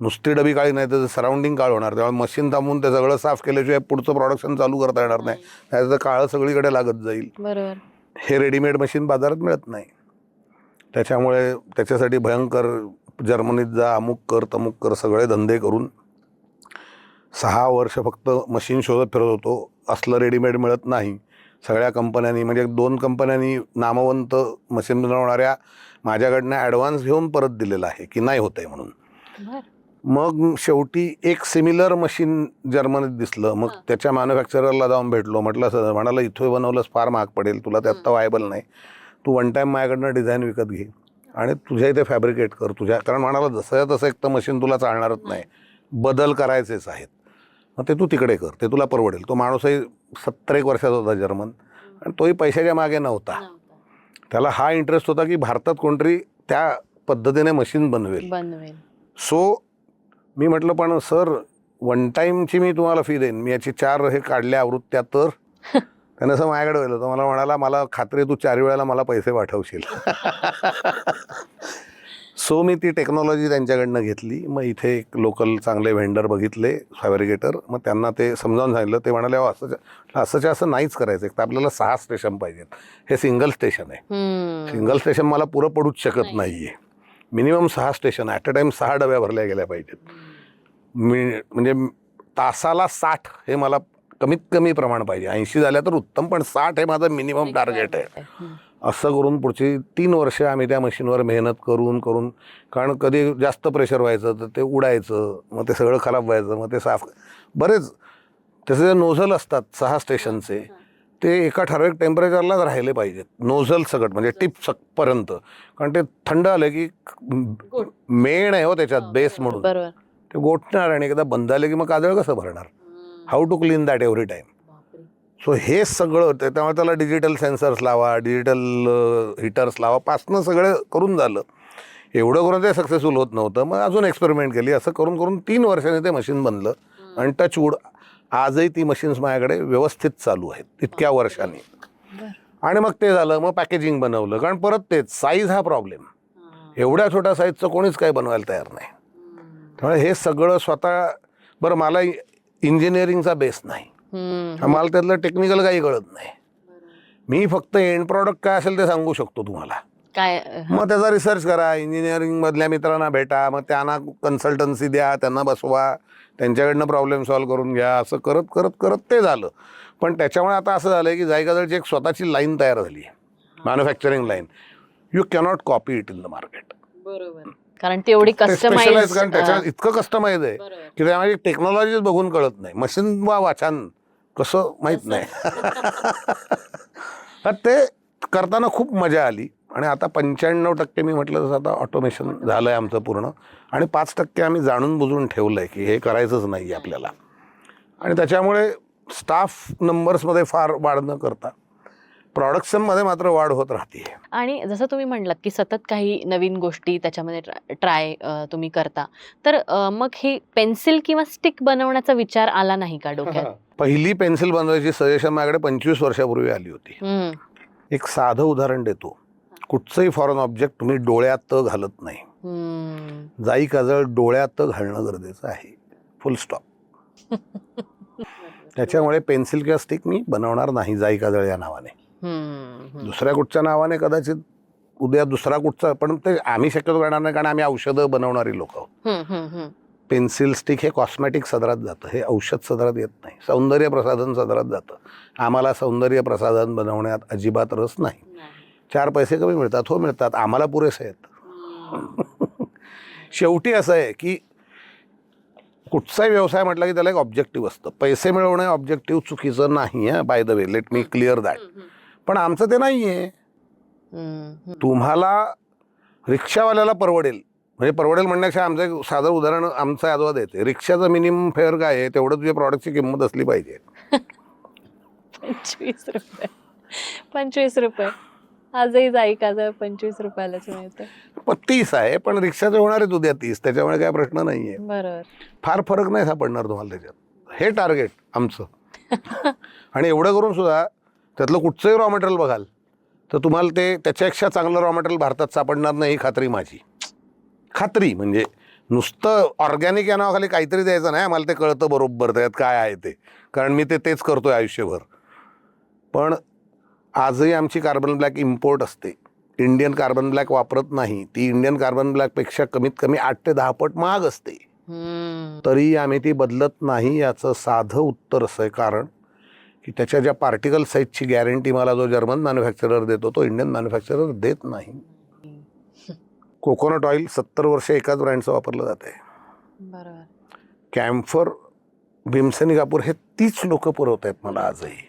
नुसती डबी काळी नाही तर सराउंडिंग काळ होणार. त्यामुळे मशीन थांबवून ते सगळं साफ केल्याशिवाय पुढचं प्रोडक्शन चालू करता येणार नाही. त्याचं काळं सगळीकडे लागत जाईल. बरोबर. हे रेडीमेड मशीन बाजारात मिळत नाही. त्याच्यामुळे त्याच्यासाठी भयंकर जर्मनीत जा, अमुक कर तमुक कर सगळे धंदे करून 6 वर्ष फक्त मशीन शोधत फिरत होतो. असलं रेडीमेड मिळत नाही. सगळ्या कंपन्यांनी, म्हणजे 2 कंपन्यांनी नामवंत मशीन बनवणाऱ्या माझ्याकडनं ॲडव्हान्स घेऊन परत दिलेला आहे की नाही होत आहे म्हणून. मग शेवटी एक सिमिलर मशीन जर्मनीत दिसलं. मग त्याच्या मॅन्युफॅक्चररला जाऊन भेटलो. म्हटलं सर, म्हणाला इथं बनवलंच फार महाग पडेल, तुला ते आत्ता व्हायबल नाही, तू वन टाईम माझ्याकडनं डिझाईन विकत घे आणि तुझ्या इथे फॅब्रिकेट कर तुझ्या, कारण म्हणाला जसं तसं एक तर मशीन तुला चालणारच नाही, बदल करायचेच आहेत, मग ते तू तिकडे कर, ते तुला परवडेल. तो माणूसही 70 वर्षाचा होता जर्मन, आणि तोही पैशाच्या मागे नव्हता. त्याला हा इंटरेस्ट होता की भारतात कोणतरी त्या पद्धतीने मशीन बनवेल. सो मी म्हटलं, पण सर वन टाईमची मी तुम्हाला फी देईन, मी याची 4 हे काढल्या आवृत्त्या, तर त्यानं असं माझ्याकडे वेळलं. तर मला म्हणाला, मला खात्री तू 4 वेळेला मला पैसे पाठवशील. सो मी ती टेक्नॉलॉजी त्यांच्याकडनं घेतली. मग इथे एक लोकल चांगले व्हेंडर बघितले, फॅब्रिकेटर, मग त्यांना ते समजावून सांगितलं. ते म्हणाले, असंच्या असं नाहीच करायचं, तर आपल्याला 6 स्टेशन पाहिजेत, हे सिंगल स्टेशन आहे, सिंगल स्टेशन मला पुरं पडूच शकत नाही आहे, minimum 6 station at a time 6 डब्या भरल्या गेल्या पाहिजेत. म्हणजे तासाला 60 हे मला कमीत कमी प्रमाण पाहिजे. 80 झाल्या तर उत्तम, पण 60 हे माझं मिनिमम टार्गेट आहे. असं करून पुढची 3 वर्ष आम्ही त्या मशीनवर मेहनत करून, कारण कधी जास्त प्रेशर व्हायचं तर ते उडायचं, मग ते सगळं खराब व्हायचं, मग ते साफ, बरेच त्याचे जे नोझल असतात 6 स्टेशनचे, ते एका ठराविक टेम्परेचरलाच राहिले पाहिजेत, नोझल सकट, म्हणजे टिप पर्यंत, कारण ते थंड आलं की मेण आहे हो त्याच्यात, बेस म्हणून ते गोठणार, आणि एकदा बंद आले की मग काजळ कसं भरणार, how to clean that every time. So हे सगळं, त्यामुळे त्याला डिजिटल सेन्सर्स लावा, डिजिटल हिटर्स लावा, पासनं सगळं करून झालं. एवढं करून ते सक्सेसफुल होत नव्हतं. मग अजून एक्सपेरिमेंट केली. असं करून 3 वर्षांनी ते मशीन बनलं, आणि टचवूड आजही ती मशीन्स माझ्याकडे व्यवस्थित चालू आहेत इतक्या वर्षांनी. आणि मग ते झालं, मग पॅकेजिंग बनवलं, कारण परत तेच साईज हा प्रॉब्लेम, एवढ्या छोट्या साईजचं कोणीच काही बनवायला तयार नाही. त्यामुळे हे सगळं स्वतः, बरं मला इंजिनिअरिंगचा बेस नाही, मला त्यातलं टेक्निकल काही कळत नाही, मी फक्त एंड प्रॉडक्ट काय असेल ते सांगू शकतो तुम्हाला काय. मग त्याचा रिसर्च करा, इंजिनिअरिंग मधल्या मित्रांना भेटा, मग त्यांना कन्सल्टन्सी द्या, त्यांना बसवा, त्यांच्याकडनं प्रॉब्लेम सॉल्व्ह करून घ्या, असं करत करत करत ते झालं. पण त्याच्यामुळे आता असं झालं की जायकाजळची एक स्वतःची लाईन तयार झाली आहे, manufacturing line. You cannot copy it in the market, बरोबर, कारण ते एवढी कस्टमाइज, कारण त्याच्यात इतकं कस्टमाइज आहे की त्यामध्ये टेक्नॉलॉजीच बघून कळत नाही, मशीन वाचन कसं माहीत नाही. ते करताना खूप मजा आली. आणि आता 95% मी म्हटलं तसं आता ऑटोमेशन झालं आहे आमचं पूर्ण, आणि 5% आम्ही जाणून बुजून ठेवलं आहे की हे करायचंच नाही आहे आपल्याला. आणि त्याच्यामुळे स्टाफ नंबर्समध्ये फार वाढ न करता प्रोडक्शनमध्ये मात्र वाढ होत राहते. आणि जसं तुम्ही म्हटलात की सतत काही नवीन गोष्टी त्याच्यामध्ये ट्राय तुम्ही करता, तर मग ही पेन्सिल किंवा स्टिक बनवण्याचा विचार आला नाही का डोक्यात? पहिली पेन्सिल बनवायची सजेशन माझ्याकडे 25 वर्षापूर्वी आली होती. एक साधं उदाहरण देतो. कुठचंही फॉरेन ऑब्जेक्ट तुम्ही डोळ्यात घालत नाही, जाई काजळ डोळ्यात घालणं गरजेचं आहे, फुल स्टॉप. त्याच्यामुळे पेन्सिल किंवा स्टिक मी बनवणार नाही जाई काजळ या नावाने. दुसऱ्या कुठच्या नावाने कदाचित उद्या दुसरा कुठचा, पण ते आम्ही शक्यतो करणार नाही, कारण आम्ही औषधं बनवणारी लोक आहोत. पेन्सिल स्टिक हे कॉस्मॅटिक सदरात जातं, हे औषध सदरात येत नाही, सौंदर्य प्रसाधन सदरात जातं. आम्हाला सौंदर्य प्रसाधन बनवण्यात अजिबात रस नाही. 4 पैसे कमी मिळतात, हो मिळतात, आम्हाला पुरेसे आहेत. शेवटी असं आहे की कुठचाही व्यवसाय म्हटला की त्याला एक ऑब्जेक्टिव्ह असतं. पैसे मिळवणं ऑब्जेक्टिव्ह चुकीचं नाही आहे, by the way, let me clear that. पण आमचं ते नाही आहे. तुम्हाला रिक्षावाल्याला परवडेल, म्हणजे परवडेल म्हणण्यापेक्षा आमचं एक साधं उदाहरण आमचा आजोबा देते. रिक्षाचं मिनिमम फेअर काय आहे, तेवढं तुझ्या प्रॉडक्टची किंमत असली पाहिजे. 25 रुपये आजही जाई काजळ 25 रुपयालाच मिळतं. 30 आहे, पण रिक्षाचे होणार आहेत उद्या 30, त्याच्यामुळे काय प्रश्न नाहीये. बरोबर. फार फरक नाही सापडणार तुम्हाला त्याच्यात. हे टार्गेट आमचं. आणि एवढं करून सुद्धा त्यातलं कुठचंही रॉ मटेरियल बघाल तर तुम्हाला ते त्याच्यापेक्षा चांगलं रॉ मटेरियल भारतात सापडणार नाही, ही खात्री माझी. खात्री म्हणजे नुसतं ऑर्गॅनिक या नावाखाली काहीतरी द्यायचं नाही. मला ते कळतं बरोबर त्यात काय आहे ते, कारण मी तेच करतोय आयुष्यभर. पण आजही आमची कार्बन ब्लॅक इम्पोर्ट असते. इंडियन कार्बन ब्लॅक वापरत नाही. ती इंडियन कार्बन ब्लॅकपेक्षा कमीत कमी 8 ते 10 पट महाग असते. तरी आम्ही ती बदलत नाही. याचं साधं उत्तर असं आहे, कारण की त्याच्या ज्या पार्टिकल साईजची गॅरंटी मला जो जर्मन मॅन्युफॅक्चरर देतो तो इंडियन मॅन्युफॅक्चरर देत नाही. कोकोनट ऑइल 70 वर्ष एकाच ब्रँडचं वापरलं जाते. बरोबर. कॅम्फर, भीमसेनी कापूर हे तीच लोक पुरवत आहेत मला आजही.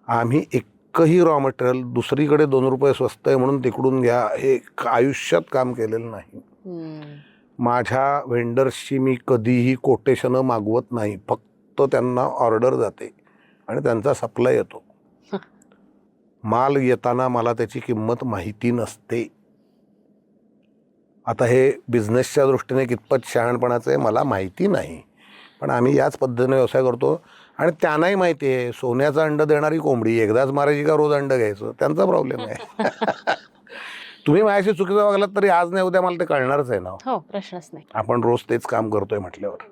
आम्ही एकही रॉ मटेरियल दुसरीकडे 2 रुपये स्वस्त आहे म्हणून तिकडून घ्या हे आयुष्यात काम केलेलं नाही. माझ्या व्हेंडर्सची मी कधीही कोटेशनं मागवत नाही. फक्त त्यांना ऑर्डर जाते आणि त्यांचा सप्लाय येतो. माल येताना मला त्याची किंमत माहिती नसते. आता हे बिझनेसच्या दृष्टीने कितपत शहाणपणाचं आहे मला माहिती नाही, पण आम्ही याच पद्धतीने व्यवसाय करतो. आणि त्यांनाही माहिती आहे सोन्याचं अंड देणारी कोंबडी एकदाच मारायची का रोज अंड घ्यायचं, त्यांचा प्रॉब्लेम आहे. तुम्ही माझ्याशी चुकीचं वागलात तरी आज नाही उद्या मला ते कळणारच आहे ना. हो, प्रश्नच नाही. आपण रोज तेच काम करतोय म्हटल्यावर.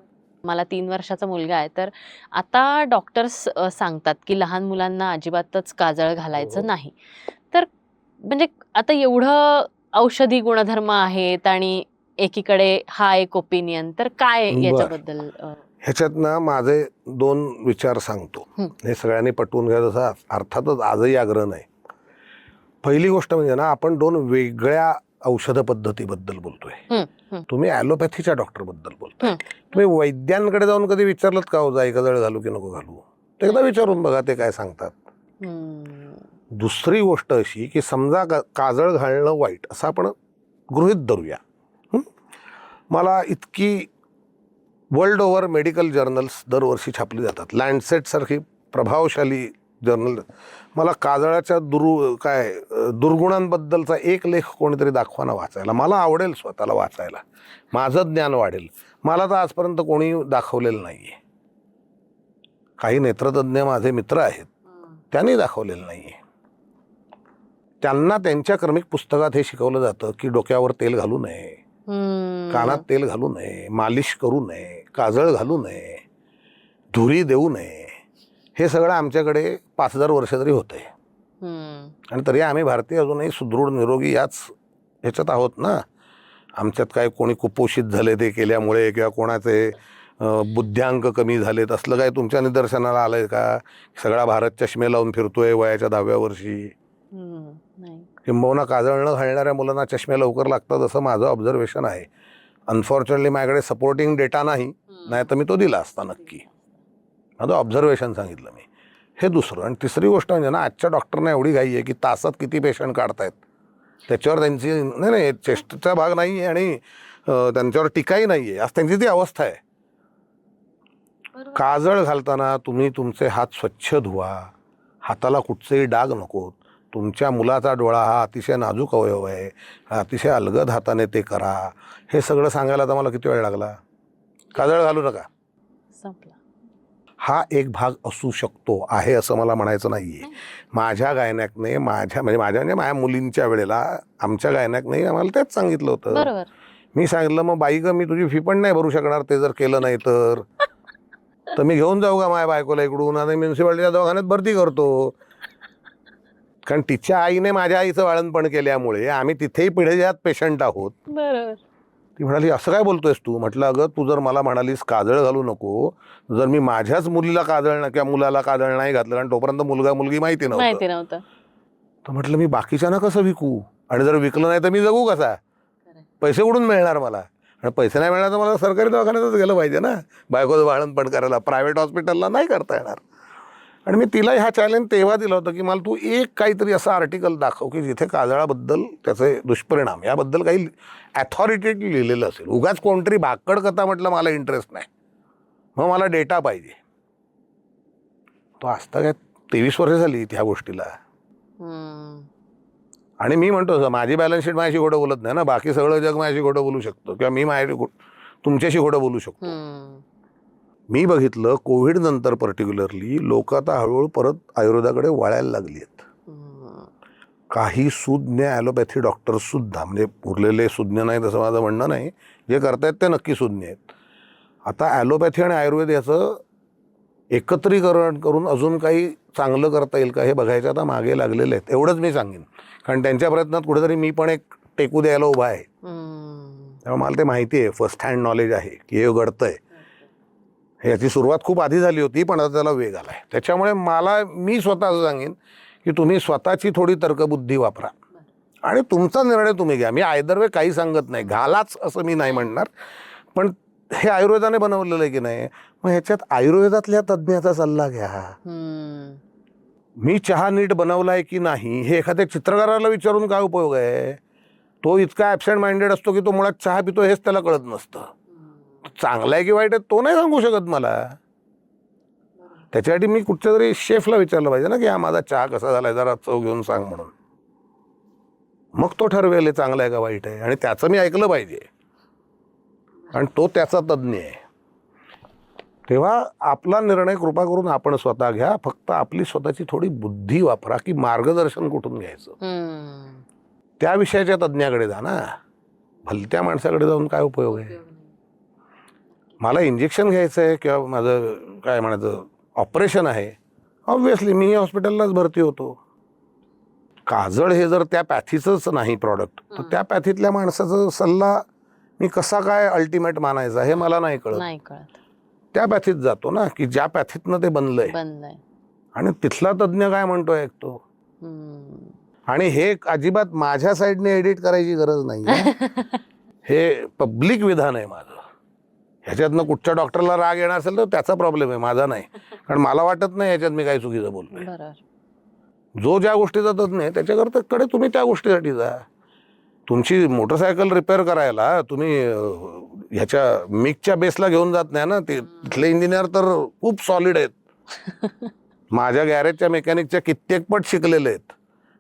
मला 3 वर्षाचा मुलगा आहे, तर आता डॉक्टर्स सांगतात की लहान मुलांना अजिबातच काजळ घालायचं नाही. तर म्हणजे आता एवढं औषधी गुणधर्म आहेत आणि एकीकडे हा एक ओपिनियन, तर काय याच्याबद्दल? ह्याच्यात ना माझे 2 विचार सांगतो. हे सगळ्यांनी पटवून घ्या, जसा अर्थातच आजही आग्रह नाही. पहिली गोष्ट म्हणजे ना आपण 2 वेगळ्या औषध पद्धतीबद्दल बोलतोय. तुम्ही ॲलोपॅथीच्या डॉक्टरबद्दल बोलतोय. तुम्ही वैद्यांकडे जाऊन कधी विचारलं का हो जाई काजळ घालू की नको घालू? ते एकदा विचारून बघा ते काय सांगतात. दुसरी गोष्ट अशी की समजा काजळ घालणं वाईट असं आपण गृहीत धरूया. मला इतकी वर्ल्ड ओव्हर मेडिकल जर्नल्स दरवर्षी छापली जातात. लँडसेट सारखी प्रभावशाली जर्नल. मला काजळाच्या दुर्गुणांबद्दलचा एक लेख कोणीतरी दाखवा ना वाचायला. मला आवडेल स्वतःला वाचायला, माझं ज्ञान वाढेल. मला तर आजपर्यंत कोणी दाखवलेलं नाही आहे. काही नेत्रतज्ञ माझे मित्र आहेत, त्यांनी दाखवलेलं नाही आहे. त्यांना त्यांच्या क्रमिक पुस्तकात हे शिकवलं जातं की डोक्यावर तेल घालू नये, कानात तेल घालू नये, मालिश करू नये, काजळ घालू नये, धुरी देऊ नये. हे सगळं आमच्याकडे 5000 वर्ष तरी होतंय. आणि तरी आम्ही भारतीय अजूनही सुदृढ निरोगी याच ह्याच्यात आहोत ना. आमच्यात काय कोणी कुपोषित झाले ते केल्यामुळे किंवा कोणाचे बुद्ध्यांक कमी झालेत असलं काय तुमच्या निदर्शनाला आलंय का? सगळा भारत चष्मे लावून फिरतोय वयाच्या 10व्या वर्षी. किंबहुना काजळ न घालणाऱ्या मुलांना चष्मे लवकर लागतात असं माझं ऑब्झर्वेशन आहे. अनफॉर्च्युनेटली माझ्याकडे सपोर्टिंग डेटा नाही, नाही तर मी तो दिला असता नक्की. माझं ऑब्झर्वेशन सांगितलं मी. हे दुसरं. आणि तिसरी गोष्ट म्हणजे ना आजच्या डॉक्टरना एवढी घाई आहे की तासात किती पेशंट काढतायत त्याच्यावर त्यांची नाही चेस्टचा भाग नाही आहे आणि त्यांच्यावर टीकाही नाही आहे. आज त्यांची ती अवस्था आहे. काजळ घालताना तुम्ही तुमचे हात स्वच्छ धुवा, हाताला कुठचेही डाग नकोत. तुमच्या मुलाचा डोळा हा अतिशय नाजूक अवयव आहे, अतिशय अलगद हाताने ते करा. हे सगळं सांगायला तर मला किती वेळ लागला. काजळ घालू नका हा एक भाग असू शकतो, आहे असं मला म्हणायचं नाही आहे. माझ्या गायनॅकने माझ्या मुलींच्या वेळेला आमच्या गायनॅकने आम्हाला तेच सांगितलं होतं. मी सांगितलं मग बाई ग मी तुझी फी पण नाही भरू शकणार ते जर केलं नाही तर मी घेऊन जाऊ का माझ्या बायकोला इकडून आणि म्युन्सिपालिटीच्या दवाखान्यात भरती करतो. कारण तिच्या आईने माझ्या आईचं वाळणपण केल्यामुळे आम्ही तिथेही पिढ्यात पेशंट आहोत. ती म्हणाली असं काय बोलतोयस तू? म्हटलं अगं तू जर मला म्हणालीस काजळ घालू नको, जर मी माझ्याच मुलीला काजळ किंवा मुलाला काजळ नाही घातलं कारण तोपर्यंत मुलगा मुलगी माहिती नव्हतं, तर म्हटलं मी बाकीच्यांना कसं विकू? आणि जर विकलं नाही तर मी जगू कसा? पैसे कुठून मिळणार मला? आणि पैसे नाही मिळणार तर मला सरकारी दवाखान्यातच गेलं पाहिजे ना बायकोचं वाळणपण करायला. प्रायव्हेट हॉस्पिटलला नाही करता येणार. आणि मी तिला हा चॅलेंज तेव्हा दिलं होतं की मला तू एक काहीतरी असं आर्टिकल दाखव की जिथे काजळाबद्दल त्याचे दुष्परिणाम याबद्दल काही अथॉरिटेटिव्ह लिहिलेलं असेल. उगाच कोणतरी भाकड कथा म्हटलं मला इंटरेस्ट नाही, मग मला डेटा पाहिजे. तो असता काय 23 वर्ष झाली त्या गोष्टीला. आणि मी म्हणतो माझी बॅलन्स शीट माझ्याशी खोटं बोलत नाही ना, बाकी सगळं जग माझ्याशी खोटं बोलू शकतो किंवा मी तुमच्याशी खोटं बोलू शकतो. मी बघितलं कोविड नंतर पर्टिक्युलरली लोक आता हळूहळू परत आयुर्वेदाकडे वळायला लागली आहेत. काही सुज्ञ ॲलोपॅथी डॉक्टर्स सुद्धा, म्हणजे उरलेले सुज्ञ नाहीत असं माझं म्हणणं नाही, जे करतायत ते नक्की सुज्ञ आहेत. आता ॲलोपॅथी आणि आयुर्वेद याचं एकत्रीकरण करून अजून काही चांगलं करता येईल का हे बघायचं आता मागे लागलेले आहेत. एवढंच मी सांगेन, कारण त्यांच्या प्रयत्नात कुठेतरी मी पण एक टेकू द्यायला उभा आहे. त्यामुळे मला ते माहिती आहे, फर्स्ट हँड नॉलेज आहे की हे घडतंय. याची सुरुवात खूप आधी झाली होती, पण आता त्याला वेग आला आहे. त्याच्यामुळे मी स्वतः असं सांगेन की तुम्ही स्वतःची थोडी तर्कबुद्धी वापरा आणि तुमचा निर्णय तुम्ही घ्या. मी आयदर वे काही सांगत नाही, घालाच असं मी नाही म्हणणार, पण हे आयुर्वेदाने बनवलेलं आहे की नाही, मग ह्याच्यात आयुर्वेदातल्या तज्ज्ञाचा सल्ला घ्या. मी चहा नीट बनवलाय की नाही हे एखाद्या चित्रकाराला विचारून काय उपयोग आहे? तो इतका ॲबसेंट माइंडेड असतो की तो मुळात चहा पितो हेच त्याला कळत नसतं. चांगला आहे की वाईट आहे तो नाही सांगू शकत मला. त्याच्यासाठी मी कुठच्या तरी शेफला विचारलं पाहिजे ना की हा माझा चहा कसा झालाय, जरा चव घेऊन सांग म्हणून. मग तो ठरवेल चांगला आहे का वाईट आहे, आणि त्याचं मी ऐकलं पाहिजे, आणि तो त्याचा तज्ज्ञ आहे. तेव्हा आपला निर्णय कृपा करून आपण स्वतः घ्या. फक्त आपली स्वतःची थोडी बुद्धी वापरा की मार्गदर्शन कुठून घ्यायचं. त्या विषयाच्या तज्ज्ञाकडे जा ना. भलत्या माणसाकडे जाऊन काय उपयोग आहे? मला इंजेक्शन घ्यायचं आहे किंवा माझं काय म्हणायचं ऑपरेशन आहे, ऑब्व्हियसली मी हॉस्पिटललाच भरती होतो. काजळ हे जर त्या पॅथीचंच नाही प्रॉडक्ट, तर त्या पॅथीतल्या माणसाचा सल्ला मी कसा काय अल्टिमेट मानायचा हे मला नाही कळत. त्या पॅथीत जातो ना की ज्या पॅथीतनं ते बनलंय, आणि तिथला तज्ज्ञ काय म्हणतोय ऐकतो. आणि हे अजिबात माझ्या साईडने एडिट करायची गरज नाही. हे पब्लिक विधान आहे माझं. ह्याच्यातनं कुठच्या डॉक्टरला राग येणार असेल तर त्याचा प्रॉब्लेम आहे, माझा नाही. कारण मला वाटत नाही ह्याच्यात मी काही चुकीचं बोलतोय. जो ज्या गोष्टीचा तज्ञ आहे त्याच्याकडे तुम्ही त्या गोष्टीसाठी जा. तुमची मोटरसायकल रिपेअर करायला तुम्ही ह्याच्या मिकच्या बेसला घेऊन जात नाही ना. तिथले इंजिनियर तर खूप सॉलिड आहेत. माझ्या गॅरेजच्या मेकॅनिकच्या कित्येक पट शिकलेले आहेत,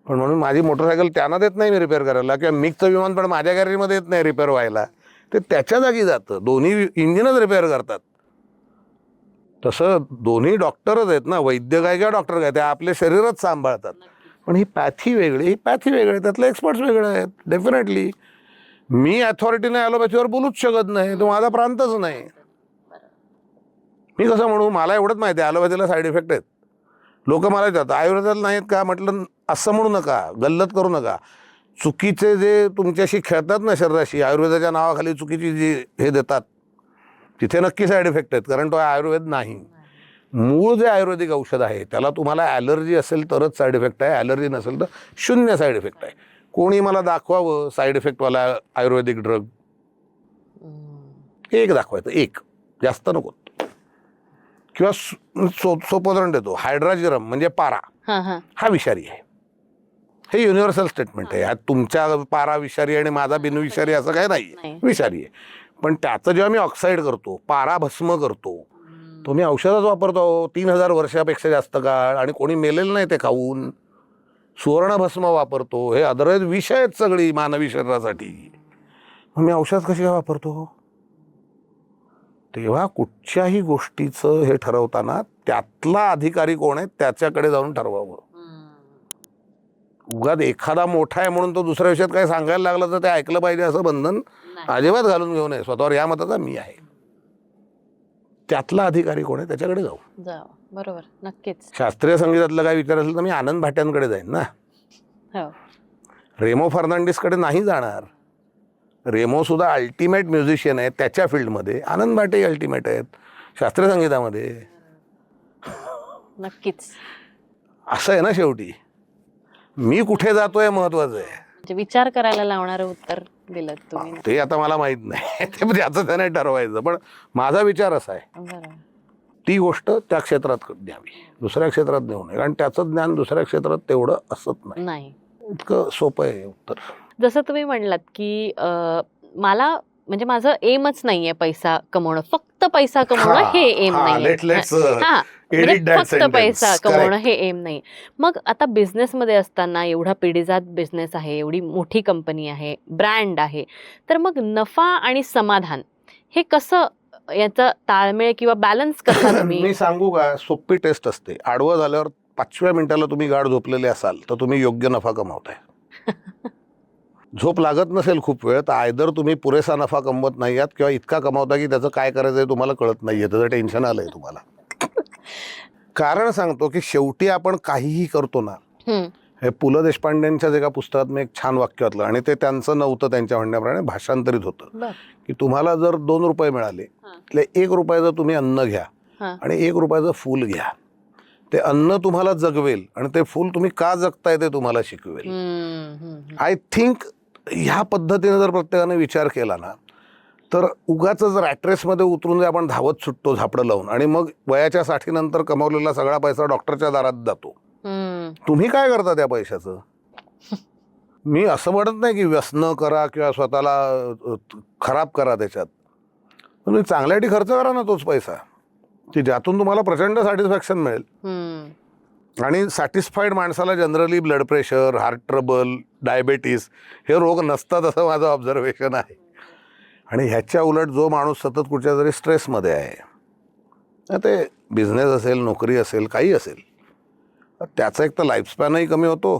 पण म्हणून माझी मोटरसायकल त्यांना देत नाही मी रिपेअर करायला, किंवा मिकचं विमान पण माझ्या गॅरेजमध्ये येत नाही रिपेअर व्हायला. ते त्याच्या जागी जातं, दोन्ही इंजिनच रिपेअर करतात. तसं दोन्ही डॉक्टरच आहेत ना, वैद्य काय किंवा डॉक्टर काय, ते आपले शरीरच सांभाळतात. पण ही पॅथी वेगळी, ही पॅथी वेगळी, त्यातले एक्सपर्ट्स वेगळे आहेत. डेफिनेटली मी अथॉरिटीने ॲलोपॅथीवर बोलूच शकत नाही, तो माझा प्रांतच नाही. मी कसं म्हणू, मला एवढंच माहिती आहे ॲलोपॅथीला साईड इफेक्ट आहेत. लोक मला विचारतात आयुर्वेदाला नाहीत का, म्हटलं असं म्हणू नका, गल्लत करू नका. चुकीचे जे तुमच्याशी खेळतात ना शरीराशी, आयुर्वेदाच्या नावाखाली चुकीची जी हे देतात, तिथे नक्की साईड इफेक्ट आहेत, कारण तो आयुर्वेद नाही. मूळ जे आयुर्वेदिक औषध आहे त्याला तुम्हाला ॲलर्जी असेल तरच साईड इफेक्ट आहे, ॲलर्जी नसेल तर शून्य साईड इफेक्ट आहे. कोणी मला दाखवावं साईड इफेक्टवाला आयुर्वेदिक ड्रग, एक दाखवायचं, एक, जास्त नको. किंवा सोपं उदाहरण देतो, हायड्राजिरम म्हणजे पारा, हा विषारी आहे. हे युनिव्हर्सल स्टेटमेंट आहे. तुमच्या पारा विषारी आणि माझा बिनविषारी असं काय नाही, विषारी आहे. पण त्याचं जेव्हा मी ऑक्साईड करतो, पारा भस्म करतो, तो मी औषधच वापरतो 3000 वर्षापेक्षा जास्त काळ, आणि कोणी मेलेलं नाही ते खाऊन. सुवर्ण भस्म वापरतो, हे अदरवाईज विष आहेत सगळी मानवी शरीरासाठी. मग मी औषध कशी काय वापरतो? तेव्हा कुठच्याही गोष्टीचं हे ठरवताना त्यातला अधिकारी कोण आहे त्याच्याकडे जाऊन ठरवावं. उगाच एखादा मोठा आहे म्हणून तो दुसऱ्या विषयात काही सांगायला लागला तर ते ऐकलं पाहिजे असं बंधन अजिबात घालून घेऊ नये. स्वतःवर या मताचा मी आहे. त्यातला अधिकारी कोण आहे त्याच्याकडे जाऊ. बरोबर, नक्कीच. शास्त्रीय संगीतातलं काय विचार असेल तर मी आनंद भाट्यांकडे जाईन ना. रेमो फर्नांडिसकडे नाही जाणार. रेमो सुद्धा अल्टिमेट म्युझिशियन आहे त्याच्या फील्डमध्ये. आनंद भाटे अल्टिमेट आहेत शास्त्रीय संगीतामध्ये. नक्कीच असं आहे ना. शेवटी मी कुठे जातोय महत्वाचं आहे. विचार करायला लावणारं उत्तर दिलं तुम्ही. ते आता मला माहित नाही, ते त्याचं त्याने ठरवायचं. पण माझा विचार असा आहे, ती गोष्ट त्या क्षेत्रात द्यावी, दुसऱ्या क्षेत्रात देऊ नये. कारण त्याचं ज्ञान दुसऱ्या क्षेत्रात तेवढं असत नाही. इतकं सोपं आहे उत्तर. जसं तुम्ही म्हणलात की मला म्हणजे माझं एमच नाहीये पैसा कमवणं, फक्त पैसा कमवणं हे एम नाहीये. म्हणजे फक्त पैसा कमवणं हे एम नाही. मग आता बिझनेसमध्ये असताना एवढा पिढीजात बिझनेस आहे, एवढी मोठी कंपनी आहे, ब्रँड आहे, तर मग नफा आणि समाधान हे कसं, याचा ताळमेळ किंवा बॅलन्स कसा तुम्ही? मी सांगू का, सोपी टेस्ट असते. आडवं झाल्यावर 5व्या मिनिटाला तुम्ही गाढ झोपलेले असाल तर तुम्ही योग्य नफा कमावताय. झोप लागत नसेल खूप वेळ तर आयदर तुम्ही पुरेसा नफा कमवत नाही आहात किंवा इतका कमावता की त्याचं काय करायचंय तुम्हाला कळत नाहीये, त्याचं टेन्शन आलंय तुम्हाला. कारण सांगतो की शेवटी आपण काहीही करतो ना, हे पु ल देशपांडेंच्या एका पुस्तकात मी एक छान वाक्य वाचलं आणि ते त्यांचं नव्हतं, त्यांच्या म्हणण्याप्रमाणे भाषांतरित होतं की तुम्हाला जर 2 रुपये मिळाले, त्यातले 1 रुपयाचं तुम्ही अन्न घ्या आणि 1 रुपयाचं फूल घ्या. ते अन्न तुम्हाला जगवेल आणि ते फूल तुम्ही का जगताय ते तुम्हाला शिकवेल. आय थिंक ह्या पद्धतीने जर प्रत्येकाने विचार केला ना, तर उगाच रॅट्रेसमध्ये उतरून जे आपण धावत सुटतो झापडं लावून आणि मग वयाच्या 60 नंतर कमावलेला सगळा पैसा डॉक्टरच्या दारात जातो. तुम्ही काय करता त्या पैशाचं? मी असं म्हणत नाही की व्यसनं करा किंवा स्वतःला खराब करा त्याच्यात, तुम्ही चांगल्यासाठी खर्च करा ना तोच पैसा, की ज्यातून तुम्हाला प्रचंड सॅटिस्फॅक्शन मिळेल. आणि सॅटिस्फाईड माणसाला generally blood pressure, heart trouble, diabetes हे रोग नसतात असं माझं ऑब्झर्वेशन आहे. आणि ह्याच्या उलट जो माणूस सतत कुठच्या तरी स्ट्रेसमध्ये आहे, ते बिझनेस असेल, नोकरी असेल, काही असेल, त्याचा एक तर लाईफस्पॅनही कमी होतो.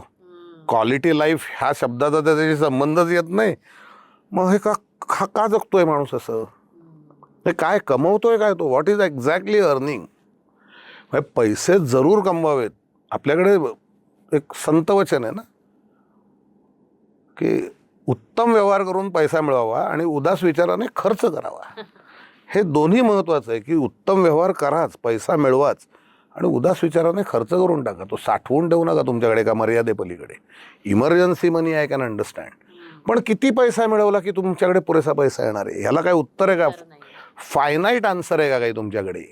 क्वालिटी लाईफ ह्या शब्दाचा त्याच्याशी संबंधच येत नाही. मग हे का जगतोय माणूस असं? हे काय कमवतोय काय तो? What is exactly earning? पैसे जरूर कमवावेत. आपल्याकडे एक संत वचन आहे ना की उत्तम व्यवहार करून पैसा मिळवावा आणि उदास विचाराने खर्च करावा. हे दोन्ही महत्वाचं आहे की उत्तम व्यवहार कराच, पैसा मिळवाच आणि उदास विचाराने खर्च करून टाका. तो साठवून ठेवू नका तुमच्याकडे का मर्यादेपलीकडे. Emergency money I can understand, पण किती पैसा मिळवला की तुमच्याकडे पुरेसा पैसा येणार आहे? ह्याला काय उत्तर आहे का? फायनाईट आन्सर आहे का काही तुमच्याकडे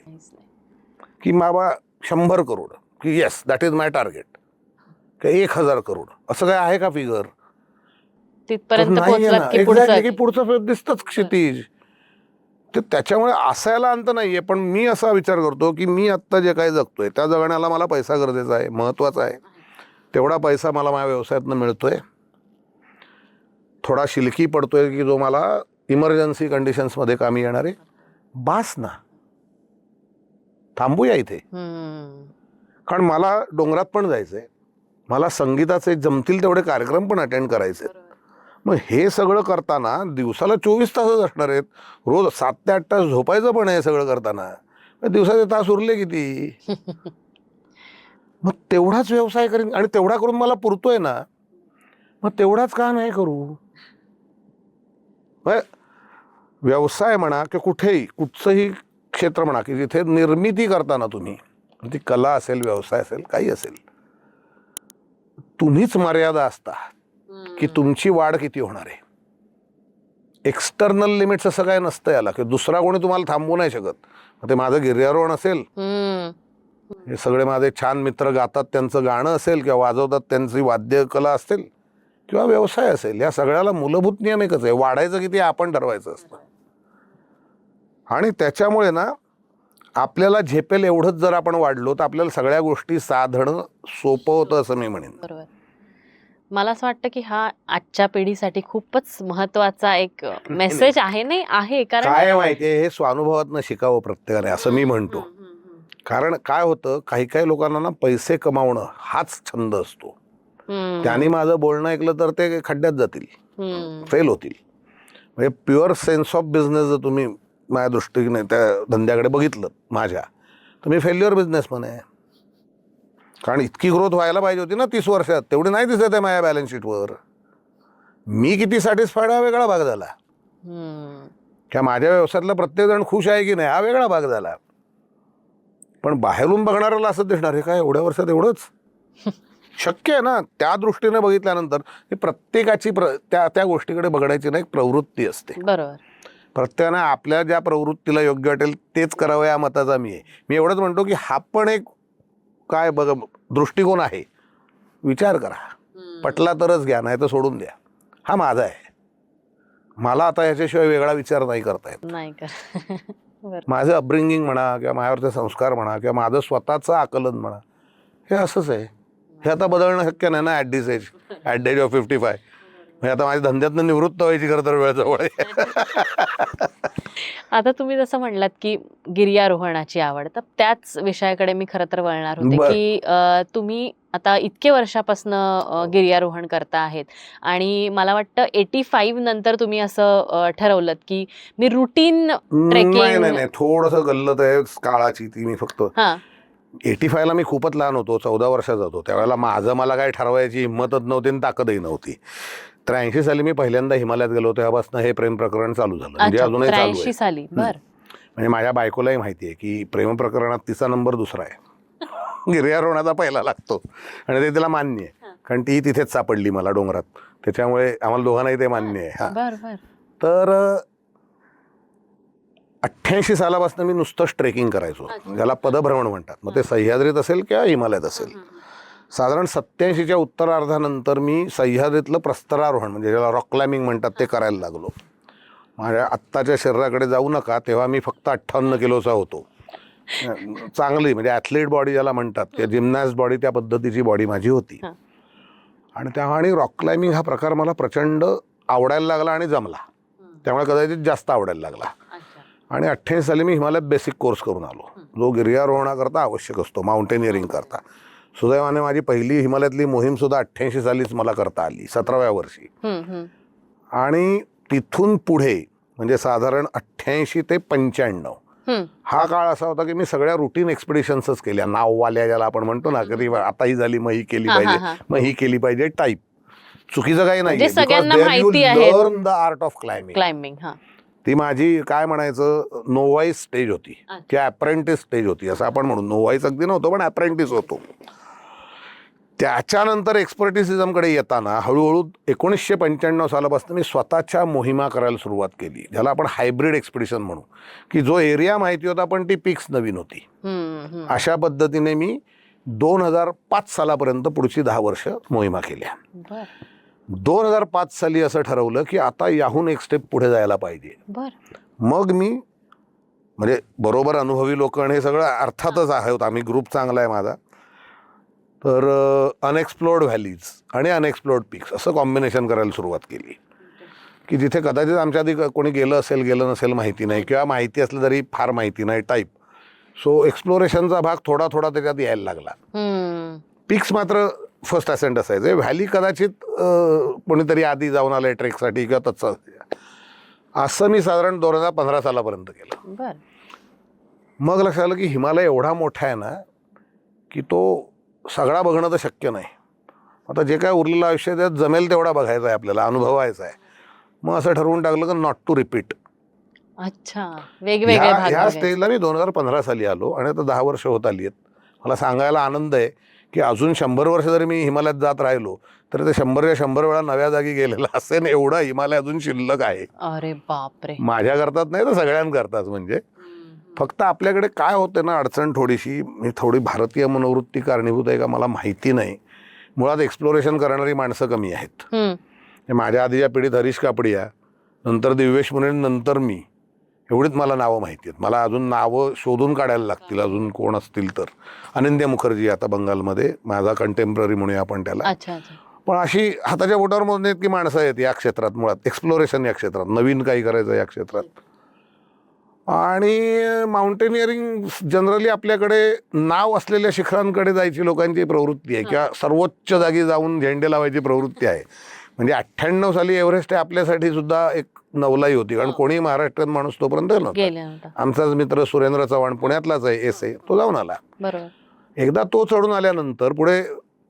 की बाबा 100 करोड की yes that is my target, की 1000 करोड असं काय आहे का फिगर? एक्झॅक्टली, की पुढचं दिसतंच क्षितिज. तर त्याच्यामुळे असायला अंत नाहीये. पण मी असा विचार करतो की मी आत्ता जे काही जगतोय त्या जगण्याला मला पैसा गरजेचा आहे, महत्वाचा आहे. तेवढा पैसा मला माझ्या व्यवसायातनं मिळतोय, थोडा शिलकी पडतोय की जो मला इमर्जन्सी कंडिशन्समध्ये कामी येणार आहे. बास ना, थांबूया इथे. कारण मला डोंगरात पण जायचंय, मला संगीताचे जमतील तेवढे कार्यक्रम पण अटेंड करायचे. मग हे सगळं करताना दिवसाला 24 तासच असणार आहेत, रोज 7 ते 8 तास झोपायचं पण आहे सगळं करताना. दिवसाचे तास उरले किती? मग तेवढाच व्यवसाय करीन आणि तेवढा करून मला पुरतोय ना, मग तेवढाच का नाही करू? व्यवसाय म्हणा की कुठेही कुठचंही क्षेत्र म्हणा की जिथे निर्मिती करताना तुम्ही, ती कला असेल, व्यवसाय असेल, काही असेल, तुम्हीच मर्यादा असता की तुमची वाढ किती होणार आहे. एक्सटर्नल लिमिट्स असं काय नसतं याला की दुसरा कोणी तुम्हाला थांबवू नाही शकत. ते माझं गिर्यारोहण असेल, हे सगळे माझे छान मित्र गातात त्यांचं गाणं असेल किंवा वाजवतात त्यांची वाद्यकला असेल किंवा व्यवसाय असेल, या सगळ्याला मूलभूत नियम एकच आहे, वाढायचं किती आपण ठरवायचं असतं. आणि त्याच्यामुळे ना आपल्याला झेपेल एवढंच जर आपण वाढलो तर आपल्याला सगळ्या गोष्टी साधणं सोपं होतं असं मी म्हणेन. बरोबर. मला असं वाटतं की हा आजच्या पिढीसाठी खूपच महत्वाचा एक मेसेज आहे. नाही आहे, कारण काय माहितीये, हे स्वानुभवातनं शिकावं प्रत्येकाने असं मी म्हणतो. कारण काय होतं, काही काही लोकांना ना पैसे कमावणं हाच छंद असतो. त्यांनी माझं बोलणं ऐकलं तर ते खड्ड्यात जातील, फेल होतील. म्हणजे प्युअर सेन्स ऑफ बिझनेस जर तुम्ही माझ्या दृष्टीने त्या धंद्याकडे बघितलं माझ्या, तर मी फेल्युअर बिझनेसमन आहे. कारण इतकी ग्रोथ व्हायला पाहिजे होती ना 30 वर्षात, तेवढी नाही दिसत आहे माझ्या बॅलन्स शीटवर. मी किती सॅटिस्फाईड हा वेगळा भाग झाला, किंवा माझ्या व्यवसायातला प्रत्येक जण खुश आहे की नाही हा वेगळा भाग झाला. पण बाहेरून बघणाऱ्याला असं दिसणार आहे काय एवढ्या वर्षात एवढंच शक्य आहे ना. त्या दृष्टीने बघितल्यानंतर ही प्रत्येकाची त्या गोष्टीकडे बघण्याची ना एक प्रवृत्ती असते. बरोबर. प्रत्येकाने आपल्या ज्या प्रवृत्तीला योग्य वाटेल तेच करावं या मताचा मी आहे. मी एवढंच म्हणतो की हा पण एक काय बघ दृष्टिकोन आहे, विचार करा, पटला तरच घ्या, नाही तर सोडून द्या. हा माझा आहे. मला आता ह्याच्याशिवाय वेगळा विचार नाही करता येत. नाही का? बरं. माझं अपब्रिंगिंग म्हणा किंवा माझ्यावरचे संस्कार म्हणा किंवा माझं स्वतःचं आकलन म्हणा, हे असंच आहे. हे आता बदलणं शक्य नाही ना at this age, at the age of 55. म्हणजे आता माझ्या धंद्यातनं निवृत्त व्हायची खरं तर वेळ जवळ आहे. आता तुम्ही जसं म्हणलात की गिर्यारोहणाची आवड, तर त्याच विषयाकडे मी खरं तर वळणार होते बरं. की तुम्ही आता इतके वर्षापासून गिर्यारोहण करता आहेत आणि मला वाटतं 85 नंतर तुम्ही असं ठरवलं की मी रुटीन नाही ट्रेकिंग. नाही नाही, थोडंसं गल्लत आहे काळाची ती. मी फक्त हां 85 मी खूपच लहान होतो, 14 वर्षाचा होतो. त्यावेळेला मला काय ठरवायची हिंमतच नव्हती आणि ताकदही नव्हती. 83 साली मी पहिल्यांदा हिमालयात गेलो, तेव्हापासून हे प्रेम प्रकरण चालू झालं. म्हणजे अजूनही चालू आहे. 83 साली. बर. म्हणजे माझ्या बायकोलाही माहिती आहे की प्रेम प्रकरणात तिचा नंबर दुसरा आहे, गिर्यारोहणाचा पहिला लागतो. आणि ते तिला मान्य आहे, कारण ती तिथेच सापडली मला डोंगरात. त्याच्यामुळे आम्हाला दोघांनाही ते मान्य आहे. हा, बर बर. तर 88 सालापासून मी नुसतंच ट्रेकिंग करायचो, ज्याला पदभ्रमण म्हणतात. मग ते सह्याद्रीत असेल किंवा हिमालयात असेल. साधारण 87च्या उत्तरार्धानंतर मी सह्याद्रीतलं प्रस्तरारोहण, म्हणजे ज्याला रॉक क्लाइम्बिंग म्हणतात, ते करायला लागलो. माझ्या आत्ताच्या शरीराकडे जाऊ नका, तेव्हा मी फक्त 58 किलोचा होतो. चांगली म्हणजे ॲथलीट बॉडी ज्याला म्हणतात, त्या जिम्नॅस्ट बॉडी, त्या पद्धतीची बॉडी माझी होती. आणि तेव्हा आणि रॉक क्लाइम्बिंग हा प्रकार मला प्रचंड आवडायला लागला आणि जमला, त्यामुळे कदाचित जास्त आवडायला लागला. आणि 88 साली मी हिमालयात बेसिक कोर्स करून आलो, जो गिर्यारोहणाकरता आवश्यक असतो, माउंटेनिअरिंग करता. सुदैवाने माझी पहिली हिमालयातली मोहीम सुद्धा 88 सालीच मला करता आली, 17व्या वर्षी. आणि तिथून पुढे म्हणजे साधारण 88 ते 95 हा काळ असा होता की मी सगळ्या रुटीन एक्सपिडिशन्सच केल्या. नाववाल्या ज्याला आपण म्हणतो ना, कधी आता ही झाली, मग ही केली पाहिजे, मग ही केली पाहिजे टाईप. चुकीचं काही नाही, learn the art of climbing. ती माझी काय म्हणायचं, नोवाईस स्टेज होती किंवा अप्रेंटिस स्टेज होती, असं आपण म्हणू. नोवाईस अगदी नव्हतो, पण अप्रेंटिस होतो. त्याच्यानंतर एक्सपर्टिसिझमकडे येताना हळूहळू 1995 सालापासून मी स्वतःच्या मोहिमा करायला सुरुवात केली, ज्याला आपण हायब्रिड एक्सपिडिशन म्हणू, की जो एरिया माहिती होता पण ती पिक्स नवीन होती. अशा पद्धतीने मी 2005 सालापर्यंत पुढची 10 वर्ष मोहिमा केल्या. 2005 साली असं ठरवलं की आता याहून एक स्टेप पुढे जायला पाहिजे. मग मी म्हणजे बरोबर अनुभवी लोक आणि हे सगळं अर्थातच आहोत आम्ही, ग्रुप चांगला आहे माझा. तर अनएक्सप्लोर्ड व्हॅलीज आणि अनएक्सप्लोर्ड पिक्स असं कॉम्बिनेशन करायला सुरुवात केली, की जिथे कदाचित आमच्या आधी कोणी गेलं असेल गेलं नसेल माहिती नाही, किंवा माहिती असलं तरी फार माहिती नाही टाईप. सो एक्सप्लोरेशनचा भाग थोडा थोडा त्याच्यात यायला लागला. पिक्स मात्र फर्स्ट असेंट असायचे. व्हॅली कदाचित कोणीतरी आधी जाऊन आलं ट्रेकसाठी किंवा तसं. असं मी साधारण 2015 सालापर्यंत केलं. मग लक्षात आलं की हिमालय एवढा मोठा आहे ना की तो सगळा बघणं तर शक्य नाही. आता जे काय उरलेलं आयुष्य त्यात जमेल तेवढा बघायचा आहे आपल्याला, अनुभवायचा आहे. मग असं ठरवून टाकलं की नॉट टू रिपीट. अच्छा, वेगवेगळे भाग. ह्या स्टेजला मी 2015 साली आलो आणि आता 10 वर्ष होत आली आहेत. मला सांगायला आनंद आहे की अजून 100 वर्ष जरी मी हिमालयात जात राहिलो तर ते 100 वेळा नव्या जागी गेलेलं असेल एवढा हिमालय अजून शिल्लक आहे. अरे बापरे. माझ्या करतात नाही तर सगळ्यांकरताच. म्हणजे फक्त आपल्याकडे काय होतं ना अडचण थोडीशी, मी थोडी भारतीय मनोवृत्ती कारणीभूत आहे का मला माहिती नाही. मुळात एक्सप्लोरेशन करणारी माणसं कमी आहेत. माझ्या आधीच्या पिढीत हरीश कापडिया, नंतर दिव्येश मुने, नंतर मी, एवढीच मला नावं माहिती आहेत. मला अजून नावं शोधून काढायला लागतील अजून कोण असतील तर. अनंत्य मुखर्जी आता बंगालमध्ये, माझा कंटेम्पररी म्हणूया आपण त्याला. पण अशी हाताच्या बोटावर मोजणे इतकी माणसं आहेत या क्षेत्रात, मुळात एक्सप्लोरेशन या क्षेत्रात, नवीन काही करायचं या क्षेत्रात. आणि माउंटेनिअरिंग जनरली आपल्याकडे नाव असलेल्या शिखरांकडे जायची लोकांची प्रवृत्ती आहे किंवा सर्वोच्च जागी जाऊन झेंडे लावायची प्रवृत्ती आहे. म्हणजे 98 साली एव्हरेस्ट आपल्यासाठी सुद्धा एक नवलाई होती, कारण कोणी महाराष्ट्रात माणूस तोपर्यंत नव्हता. आमचाच मित्र सुरेंद्र चव्हाण पुण्यातलाच आहे, एसए, तो जाऊन आला. एकदा तो चढून आल्यानंतर पुढे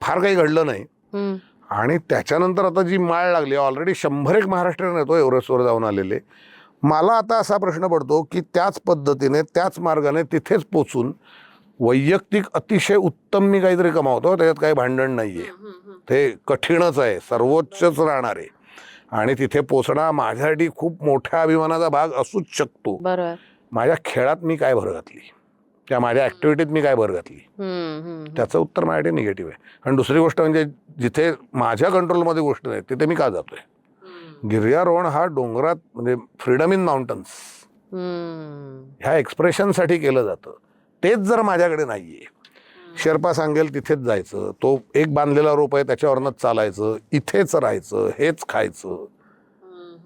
फार काही घडलं नाही. आणि त्याच्यानंतर आता जी माळ लागली, ऑलरेडी 100 महाराष्ट्रीयन येतो एव्हरेस्टवर जाऊन आलेले. मला आता असा प्रश्न पडतो की त्याच पद्धतीने त्याच मार्गाने तिथेच पोचून वैयक्तिक अतिशय उत्तम मी काहीतरी कमावतो, त्याच्यात काही भांडण नाहीये. ते कठीणच आहे, सर्वोच्चच राहणार आहे. आणि तिथे पोचणं माझ्यासाठी खूप मोठ्या अभिमानाचा भाग असूच शकतो. माझ्या खेळात मी काय भर घातली किंवा माझ्या ऍक्टिव्हिटीत मी काय भर घातली, त्याचं उत्तर माझ्यासाठी निगेटिव्ह आहे. आणि दुसरी गोष्ट म्हणजे जिथे माझ्या कंट्रोलमध्ये गोष्ट नाही तिथे मी का जातोय. गिर्यारोहण हा डोंगरात म्हणजे फ्रीडम इन माउंटन्स ह्या एक्सप्रेशनसाठी केलं जातं. तेच जर माझ्याकडे नाहीये, शेर्पा सांगेल तिथेच जायचं, तो एक बांधलेला रोप आहे त्याच्यावरनंच चालायचं, इथेच राहायचं, हेच खायचं,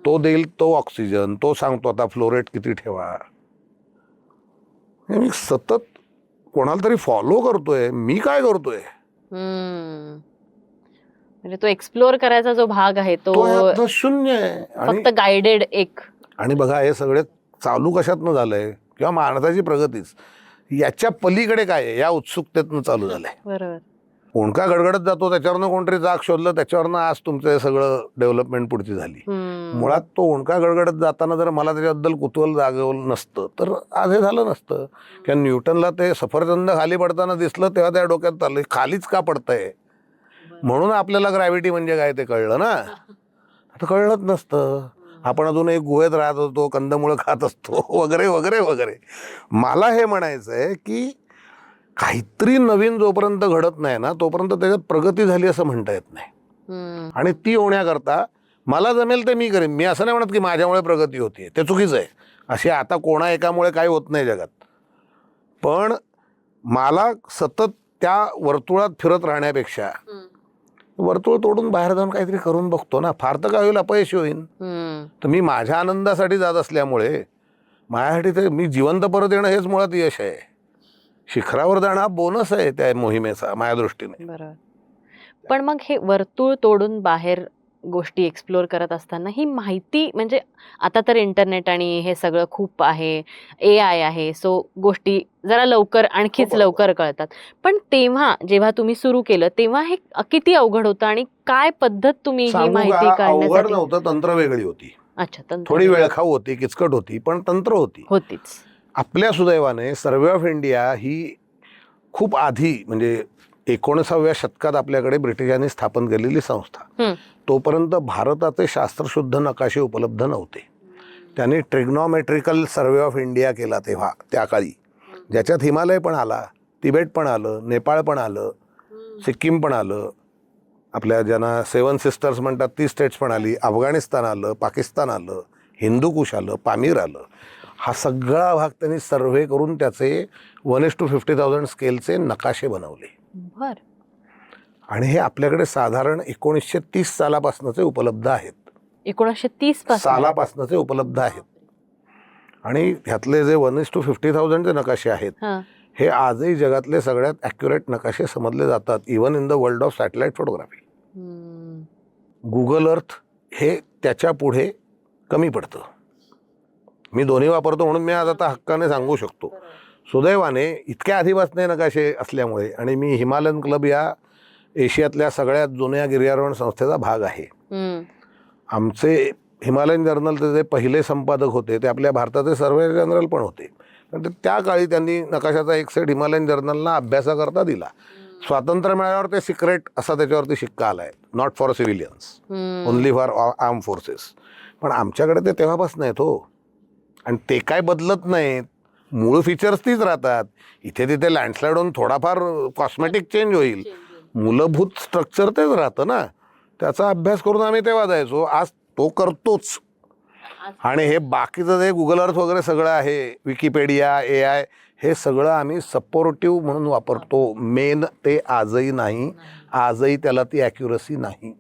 तो देईल तो ऑक्सिजन, तो सांगतो आता फ्लोरेट किती ठेवा. मी सतत कोणाला तरी फॉलो करतोय, मी काय करतोय? म्हणजे तो एक्सप्लोर करायचा जो भाग आहे तो शून्य आहे. फक्त गाइडेड एक. आणि बघा हे सगळे चालू कशातनं झालंय किंवा माणसाची प्रगतीच याच्या पलीकडे काय आहे या उत्सुकतेतनं चालू झालंय. बरोबर. कोणका गडगडत जातो त्याच्यावरनं कोणतरी जाग शोधलं, त्याच्यावरनं आज तुमचं हे सगळं डेव्हलपमेंट पुढची झाली. मुळात तो ओणका गडगडत जाताना जर मला त्याच्याबद्दल कुतूहल जागवलं नसतं तर आज हे झालं नसतं. किंवा न्यूटनला ते सफरचंद खाली पडताना दिसलं तेव्हा त्या डोक्यात चाललंय खालीच का पडतंय, म्हणून आपल्याला ग्रॅव्हिटी म्हणजे काय ते कळलं ना. आता कळलंच नसतं. आपण अजून एक गुहेत राहत होतो, कंदमुळं खात असतो वगैरे वगैरे वगैरे. मला हे म्हणायचं आहे की काहीतरी नवीन जोपर्यंत घडत नाही ना तोपर्यंत त्याच्यात प्रगती झाली असं म्हणता येत नाही. आणि ती होण्याकरता मला जमेल ते मी करेन. मी असं नाही म्हणत की माझ्यामुळे प्रगती होतीये, ते चुकीचं आहे. अशी आता कोणा एकामुळे काही होत नाही जगात. पण मला सतत त्या वर्तुळात फिरत राहण्यापेक्षा वर्तुळ तोडून बाहेर जाऊन काहीतरी करून बघतो ना. फार तर काय होईल, अपयशी होईन. तर मी माझ्या आनंदासाठी जात असल्यामुळे माझ्यासाठी ते मी जिवंत परत येणं हेच मुळात यश आहे. शिखरावर जाणं हा बोनस आहे त्या मोहिमेचा माझ्या दृष्टीने. बरोबर. पण मग हे वर्तुळ तोडून बाहेर गोष्टी एक्सप्लोर करत असताना ही माहिती म्हणजे आता तर इंटरनेट आणि हे सगळं खूप आहे, AI आहे, सो गोष्टी जरा लवकर आणखीच लवकर कळतात. पण तेव्हा जेव्हा तुम्ही सुरू केलं तेव्हा हे किती अवघड होतं आणि काय पद्धत तुम्ही ही माहिती अवघड काढण्यासाठी? नव्हतं, तंत्र वेगळी होती. अच्छा, थोडी वेळखाऊ होती, किचकट होती, पण तंत्र होतीच. आपल्या सुदैवाने सर्वे ऑफ इंडिया ही खूप आधी म्हणजे 19व्या शतकात आपल्याकडे ब्रिटिशांनी स्थापन केलेली संस्था. तोपर्यंत भारताचे शास्त्रशुद्ध नकाशे उपलब्ध नव्हते. त्यांनी ट्रिग्नॉमेट्रिकल सर्वे ऑफ इंडिया केला तेव्हा त्या काळी, ज्याच्यात हिमालय पण आला, तिबेट पण आलं, नेपाळ पण आलं, सिक्कीम पण आलं, आपल्या ज्यांना 7 सिस्टर्स म्हणतात ती स्टेट्स पण आली, अफगाणिस्तान आलं, पाकिस्तान आलं, हिंदूकुश आलं, पामीर आलं. हा सगळा भाग त्यांनी सर्व्हे करून त्याचे 1:50,000 स्केलचे नकाशे बनवले. आणि हे आपल्याकडे साधारण 1930 सालापासूनचे उपलब्ध आहेत. 1930 सालापासूनचे उपलब्ध आहेत. आणि ह्यातले जे 1:50,000 नकाशे आहेत हे आजही जगातले सगळ्यात ॲक्युरेट नकाशे समजले जातात, even in the world of satellite photography. Google अर्थ हे त्याच्या पुढे कमी पडतं. मी दोन्ही वापरतो म्हणून मी आज आता हक्काने सांगू शकतो. सुदैवाने इतक्या आधीपासून नकाशे असल्यामुळे, आणि मी हिमालयन क्लब या एशियातल्या सगळ्यात जुन्या गिर्यारोहण संस्थेचा भाग आहे. आमचे हिमालयन जर्नलचे जे पहिले संपादक होते ते आपल्या भारताचे सर्वे जनरल पण होते. तर त्या काळी त्यांनी नकाशाचा एक सेट हिमालयन जर्नलला अभ्यासाकरता दिला. स्वातंत्र्य मिळाल्यावर ते सिक्रेट असा त्याच्यावरती शिक्का आलाय, not for civilians, only for arm forces. पण आमच्याकडे ते तेव्हापासून आहेत हो, आणि ते काय बदलत नाहीत. मूळ फीचर्स तीच राहतात. इथे तिथे लँडस्लाईड होऊन थोडाफार कॉस्मेटिक चेंज होईल, मूलभूत स्ट्रक्चर तेच राहतं ना. त्याचा अभ्यास करून आम्ही तेव्हा जायचो, आज तो करतोच. आणि हे बाकीचं जे गुगल अर्थ वगैरे सगळं आहे, विकिपीडिया, AI, हे सगळं आम्ही सपोर्टिव्ह म्हणून वापरतो. मेन ते आजही नाही, आजही त्याला ती ॲक्युरसी नाही.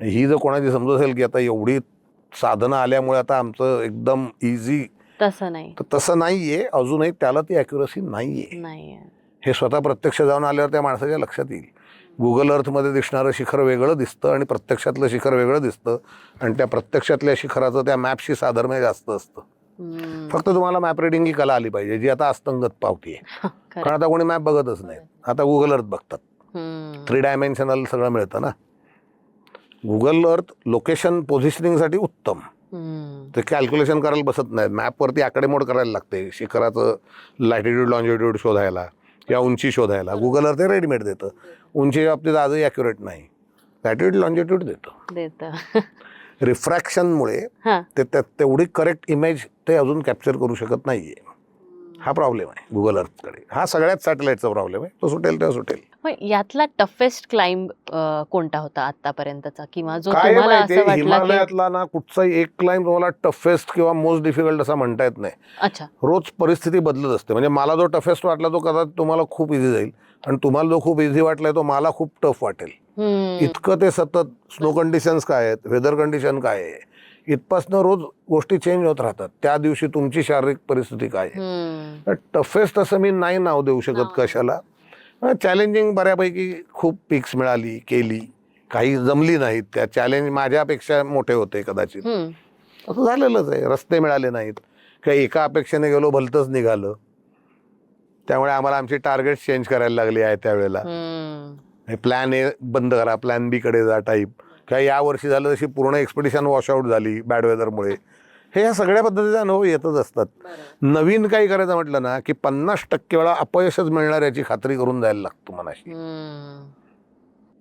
ही जर कोणाची समजत असेल की आता एवढी साधनं आल्यामुळे आता आमचं एकदम इझी, तसं नाही. तर तसं नाहीये. अजूनही त्याला ती ॲक्युरसी नाहीये. हे स्वतः प्रत्यक्ष जाऊन आल्यावर त्या माणसाच्या लक्षात येईल. गुगल अर्थमध्ये दिसणारं शिखर वेगळं दिसतं आणि प्रत्यक्षातलं शिखर वेगळं दिसतं, आणि त्या प्रत्यक्षातल्या शिखराचं त्या मॅपशी साधर्म्य जास्त असतं. फक्त तुम्हाला मॅप रिडिंग ही कला आली पाहिजे, जी आता अस्तंगत पावतीये. कारण आता कोणी मॅप बघतच नाही, आता गुगल अर्थ बघतात. 3 डायमेन्शनल सगळं मिळतं ना. गुगल अर्थ लोकेशन पोझिशनिंगसाठी उत्तम. ते कॅल्क्युलेशन करायला बसत नाहीत. मॅपवरती आकडेमोड करायला लागते शिखराचं लॅटिट्यूड लॉन्जिट्यूड शोधायला किंवा उंची शोधायला. गुगल अर्थ रेडीमेड देतं. उंचीच्या बाबतीत आजही ॲक्युरेट नाही, लॅटिट्यूड लॉन्जिट्यूड देतं. रिफ्रॅक्शनमुळे ते तेवढी करेक्ट इमेज ते अजून कॅप्चर करू शकत नाहीये. हा प्रॉब्लेम आहे गुगल अर्थकडे. हा सगळ्यात सॅटेलाइटचा प्रॉब्लेम आहे. तो सुटेल तेव्हा सुटेल. मग यातला टफेस्ट क्लाइंब कोणता होता आतापर्यंतचा, किंवा जो काय तुम्हाला माहितीये, असं वाटलं की हिमालयातला ना कुठचाही एक क्लाइंब तुम्हाला टफेस्ट किंवा मोस्ट डिफिकल्ट असा म्हणता येत नाही. अच्छा रोज परिस्थिती बदलत असते. म्हणजे मला जो टफेस्ट वाटला तो कदाचित तुम्हाला खूप इझी जाईल, आणि तुम्हाला जो खूप इझी वाटलाय तो मला खूप टफ वाटेल. इतकं ते सतत स्नो कंडिशन्स काय आहेत, वेदर कंडिशन काय आहे, इथपासनं रोज गोष्टी चेंज होत राहतात. त्या दिवशी तुमची शारीरिक परिस्थिती काय आहे. टफेस्ट असं मी नाही नाव देऊ शकत कशाला. चॅलेंजिंग बऱ्यापैकी खूप पिक्स मिळाली, केली, काही जमली नाहीत. त्या चॅलेंज माझ्यापेक्षा मोठे होते कदाचित, असं झालेलंच आहे. रस्ते मिळाले नाहीत, काही एका अपेक्षेने गेलो भलतंच निघालं. त्यामुळे आम्हाला आमची टार्गेट चेंज करायला लागली आहे त्यावेळेला. प्लॅन ए बंद करा, प्लॅन बी कडे जा टाईप. काय या वर्षी झालं तशी पूर्ण एक्सपिडिशन वॉशआउट झाली बॅड वेदरमुळे. हे या सगळ्या पद्धतीचे अनुभव येतच असतात. नवीन काही करायचं म्हटलं ना की 50% वेळा अपयशच मिळणार याची खात्री करून जायला लागतो मनाशी.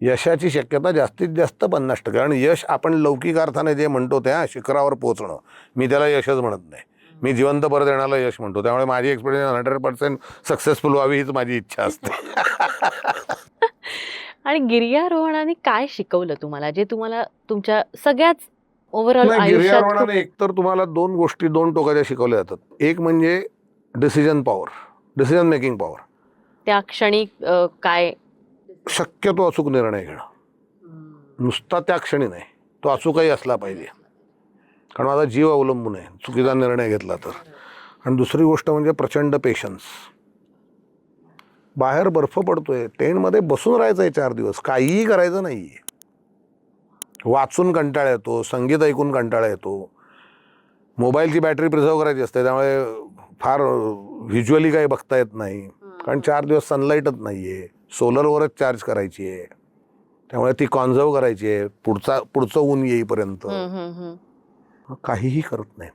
यशाची शक्यता जास्तीत जास्त 50%. आणि यश आपण लौकिक अर्थाने जे म्हणतो त्या शिखरावर पोहोचणं, मी त्याला यशच म्हणत नाही. मी जिवंत परत येण्याला यश म्हणतो. त्यामुळे माझी एक्सपिरियन्स 100% सक्सेसफुल व्हावी हीच माझी इच्छा असते. आणि गिर्यारोहणाने काय शिकवलं तुम्हाला, जे तुम्हाला तुमच्या सगळ्याच ओव्हरऑल आयुष्यात गिर्यारोहणाने एकतर तुम्हाला 2 गोष्टी 2 टोकाच्या शिकवल्या जातात. एक म्हणजे decision power, decision making power. त्या क्षणी काय शक्यतो अचूक निर्णय घेणं. नुसता त्या क्षणी नाही, तो अचूकही असला पाहिजे, कारण माझा जीव अवलंबून आहे चुकीचा निर्णय घेतला तर. आणि दुसरी गोष्ट म्हणजे प्रचंड पेशन्स. बाहेर बर्फ पडतोय, टेंटमध्ये बसून राहायचं आहे 4 दिवस, काहीही करायचं नाही. वाचून कंटाळा येतो, संगीत ऐकून कंटाळा येतो, मोबाईलची बॅटरी प्रिझर्व करायची असते, त्यामुळे फार व्हिज्युअली काही बघता येत नाही, कारण 4 दिवस सनलाईटच नाही आहे. सोलरवरच चार्ज करायची आहे, त्यामुळे ती कॉन्झर्व करायची आहे पुढचं ऊन येईपर्यंत. काहीही करत नाही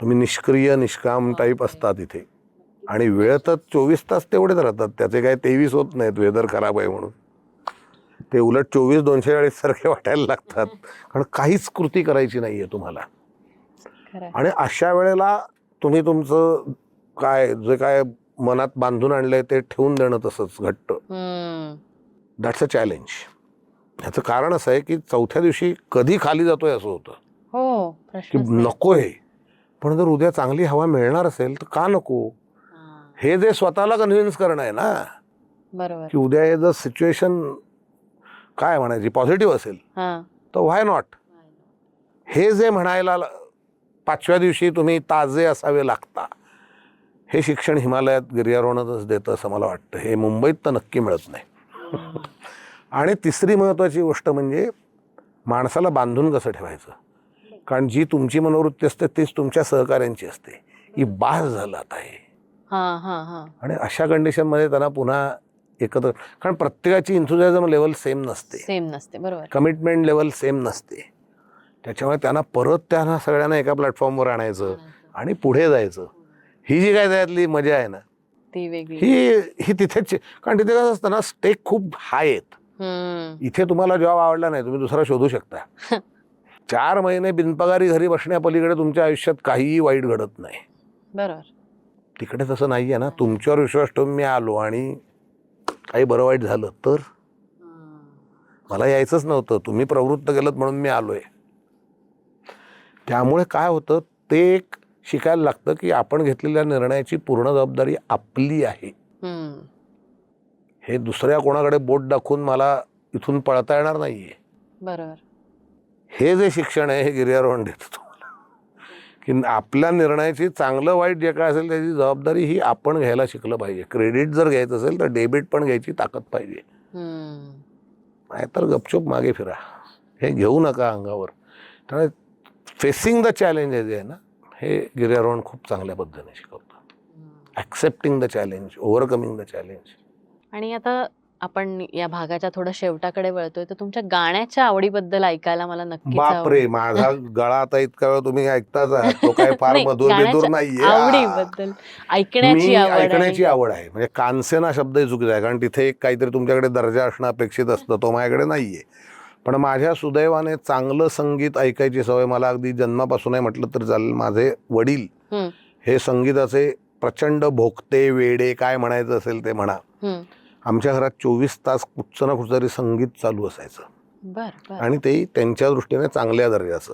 तुम्ही निष्क्रिय निष्काम टाईप असतात इथे. आणि वेळ तर 24 तास तेवढेच राहतात, त्याचे काय 23 होत नाहीत वेदर खराब आहे म्हणून. ते उलट 24 240 सारखे वाटायला लागतात, कारण काहीच कृती करायची नाहीये तुम्हाला. आणि अशा वेळेला तुम्ही तुमचं जे काय मनात बांधून आणलंय ते ठेवून देणं तसंच घट्ट. That's a challenge. ह्याचं कारण असं आहे की 4थ्या दिवशी कधी खाली जातोय असं होतं की नको आहे, पण जर उद्या चांगली हवा मिळणार असेल तर का नको, हे जे स्वतःला कन्व्हिन्स करणं आहे ना. बरोबर. की उद्या हे जर सिच्युएशन काय म्हणायची पॉझिटिव्ह असेल तर व्हाय नॉट, हे जे म्हणायला 5व्या दिवशी तुम्ही ताजे असावे लागता, हे शिक्षण हिमालयात गिर्यारोहणच देतं असं मला वाटतं. हे मुंबईत तर नक्की मिळत नाही. आणि तिसरी महत्त्वाची गोष्ट म्हणजे माणसाला बांधून कसं ठेवायचं, कारण जी तुमची मनोवृत्ती असते तीच तुमच्या सहकार्यांची असते. ही बास झालं आता आहे. आणि अशा कंडिशनमध्ये त्यांना पुन्हा एकत्र, कारण प्रत्येकाची एन्थुसियाझम लेवल सेम नसते, बरोबर, कमिटमेंट लेवल सेम नसते. त्याच्यामुळे त्यांना सगळ्यांना एका प्लॅटफॉर्मवर आणायचं आणि पुढे जायचं, ही जी काय त्यातली मजा आहे ना ती वेगळी. ही तिथेच, कारण तिथे कसं असतं ना, स्टेक खूप हाय आहेत. इथे तुम्हाला जॉब आवडला नाही, तुम्ही दुसरा शोधू शकता. 4 महिने बिनपगारी घरी बसण्यापलीकडे तुमच्या आयुष्यात काहीही वाईट घडत नाही. बरोबर. तिकडे तसं नाहीये ना. तुमच्यावर विश्वास ठेवून मी आलो आणि काही बरं वाईट झालं तर मला यायचंच नव्हतं, तुम्ही प्रवृत्त केलं म्हणून मी आलोय. त्यामुळे काय होतं, ते एक शिकायला लागतं की आपण घेतलेल्या निर्णयाची पूर्ण जबाबदारी आपली आहे. हे दुसऱ्या कोणाकडे बोट दाखवून मला इथून पळता येणार नाहीये. बरोबर. हे जे शिक्षण आहे हे गिर्यारोहण देतं तुम्हाला, की आपल्या निर्णयाची चांगलं वाईट जे काय असेल त्याची जबाबदारी ही आपण घ्यायला शिकलं पाहिजे. क्रेडिट जर घ्यायचं असेल तर डेबिट पण घ्यायची ताकद पाहिजे, नाहीतर गपचूप मागे फिरा. हे घेऊ नका अंगावर. त्यामुळे फेसिंग द चॅलेंज जे आहे ना, हे गिर्यारोहण खूप चांगल्या पद्धतीने शिकवतं. Accepting the challenge, overcoming the challenge. आणि आता आपण या भागाच्या थोडं शेवटाकडे वळतोय, तर तुमच्या गाण्याच्या आवडीबद्दल ऐकायला मला नक्कीच बापरे, माझा गळा आता इतका वेळ तुम्ही ऐकताच आहात, तो काय फार मधुर बिधुर नाहीये. आवडीबद्दल ऐकण्याची आवड आहे. म्हणजे कानसेना शब्द चुकीचा आहे, कारण तिथे काहीतरी तुमच्याकडे दर्जा असणं अपेक्षित असतं, तो माझ्याकडे नाहीये. पण माझ्या सुदैवाने चांगलं संगीत ऐकायची सवय मला अगदी जन्मापासून आहे म्हटलं तर चालेल. माझे वडील हे संगीताचे प्रचंड भोगते, वेडे, काय म्हणायचं असेल ते म्हणा, आमच्या घरात 24 तास कुठचं ना कुठचं तरी संगीत चालू असायचं. बर. आणि तेही त्यांच्या दृष्टीने चांगल्या दर्जाचं.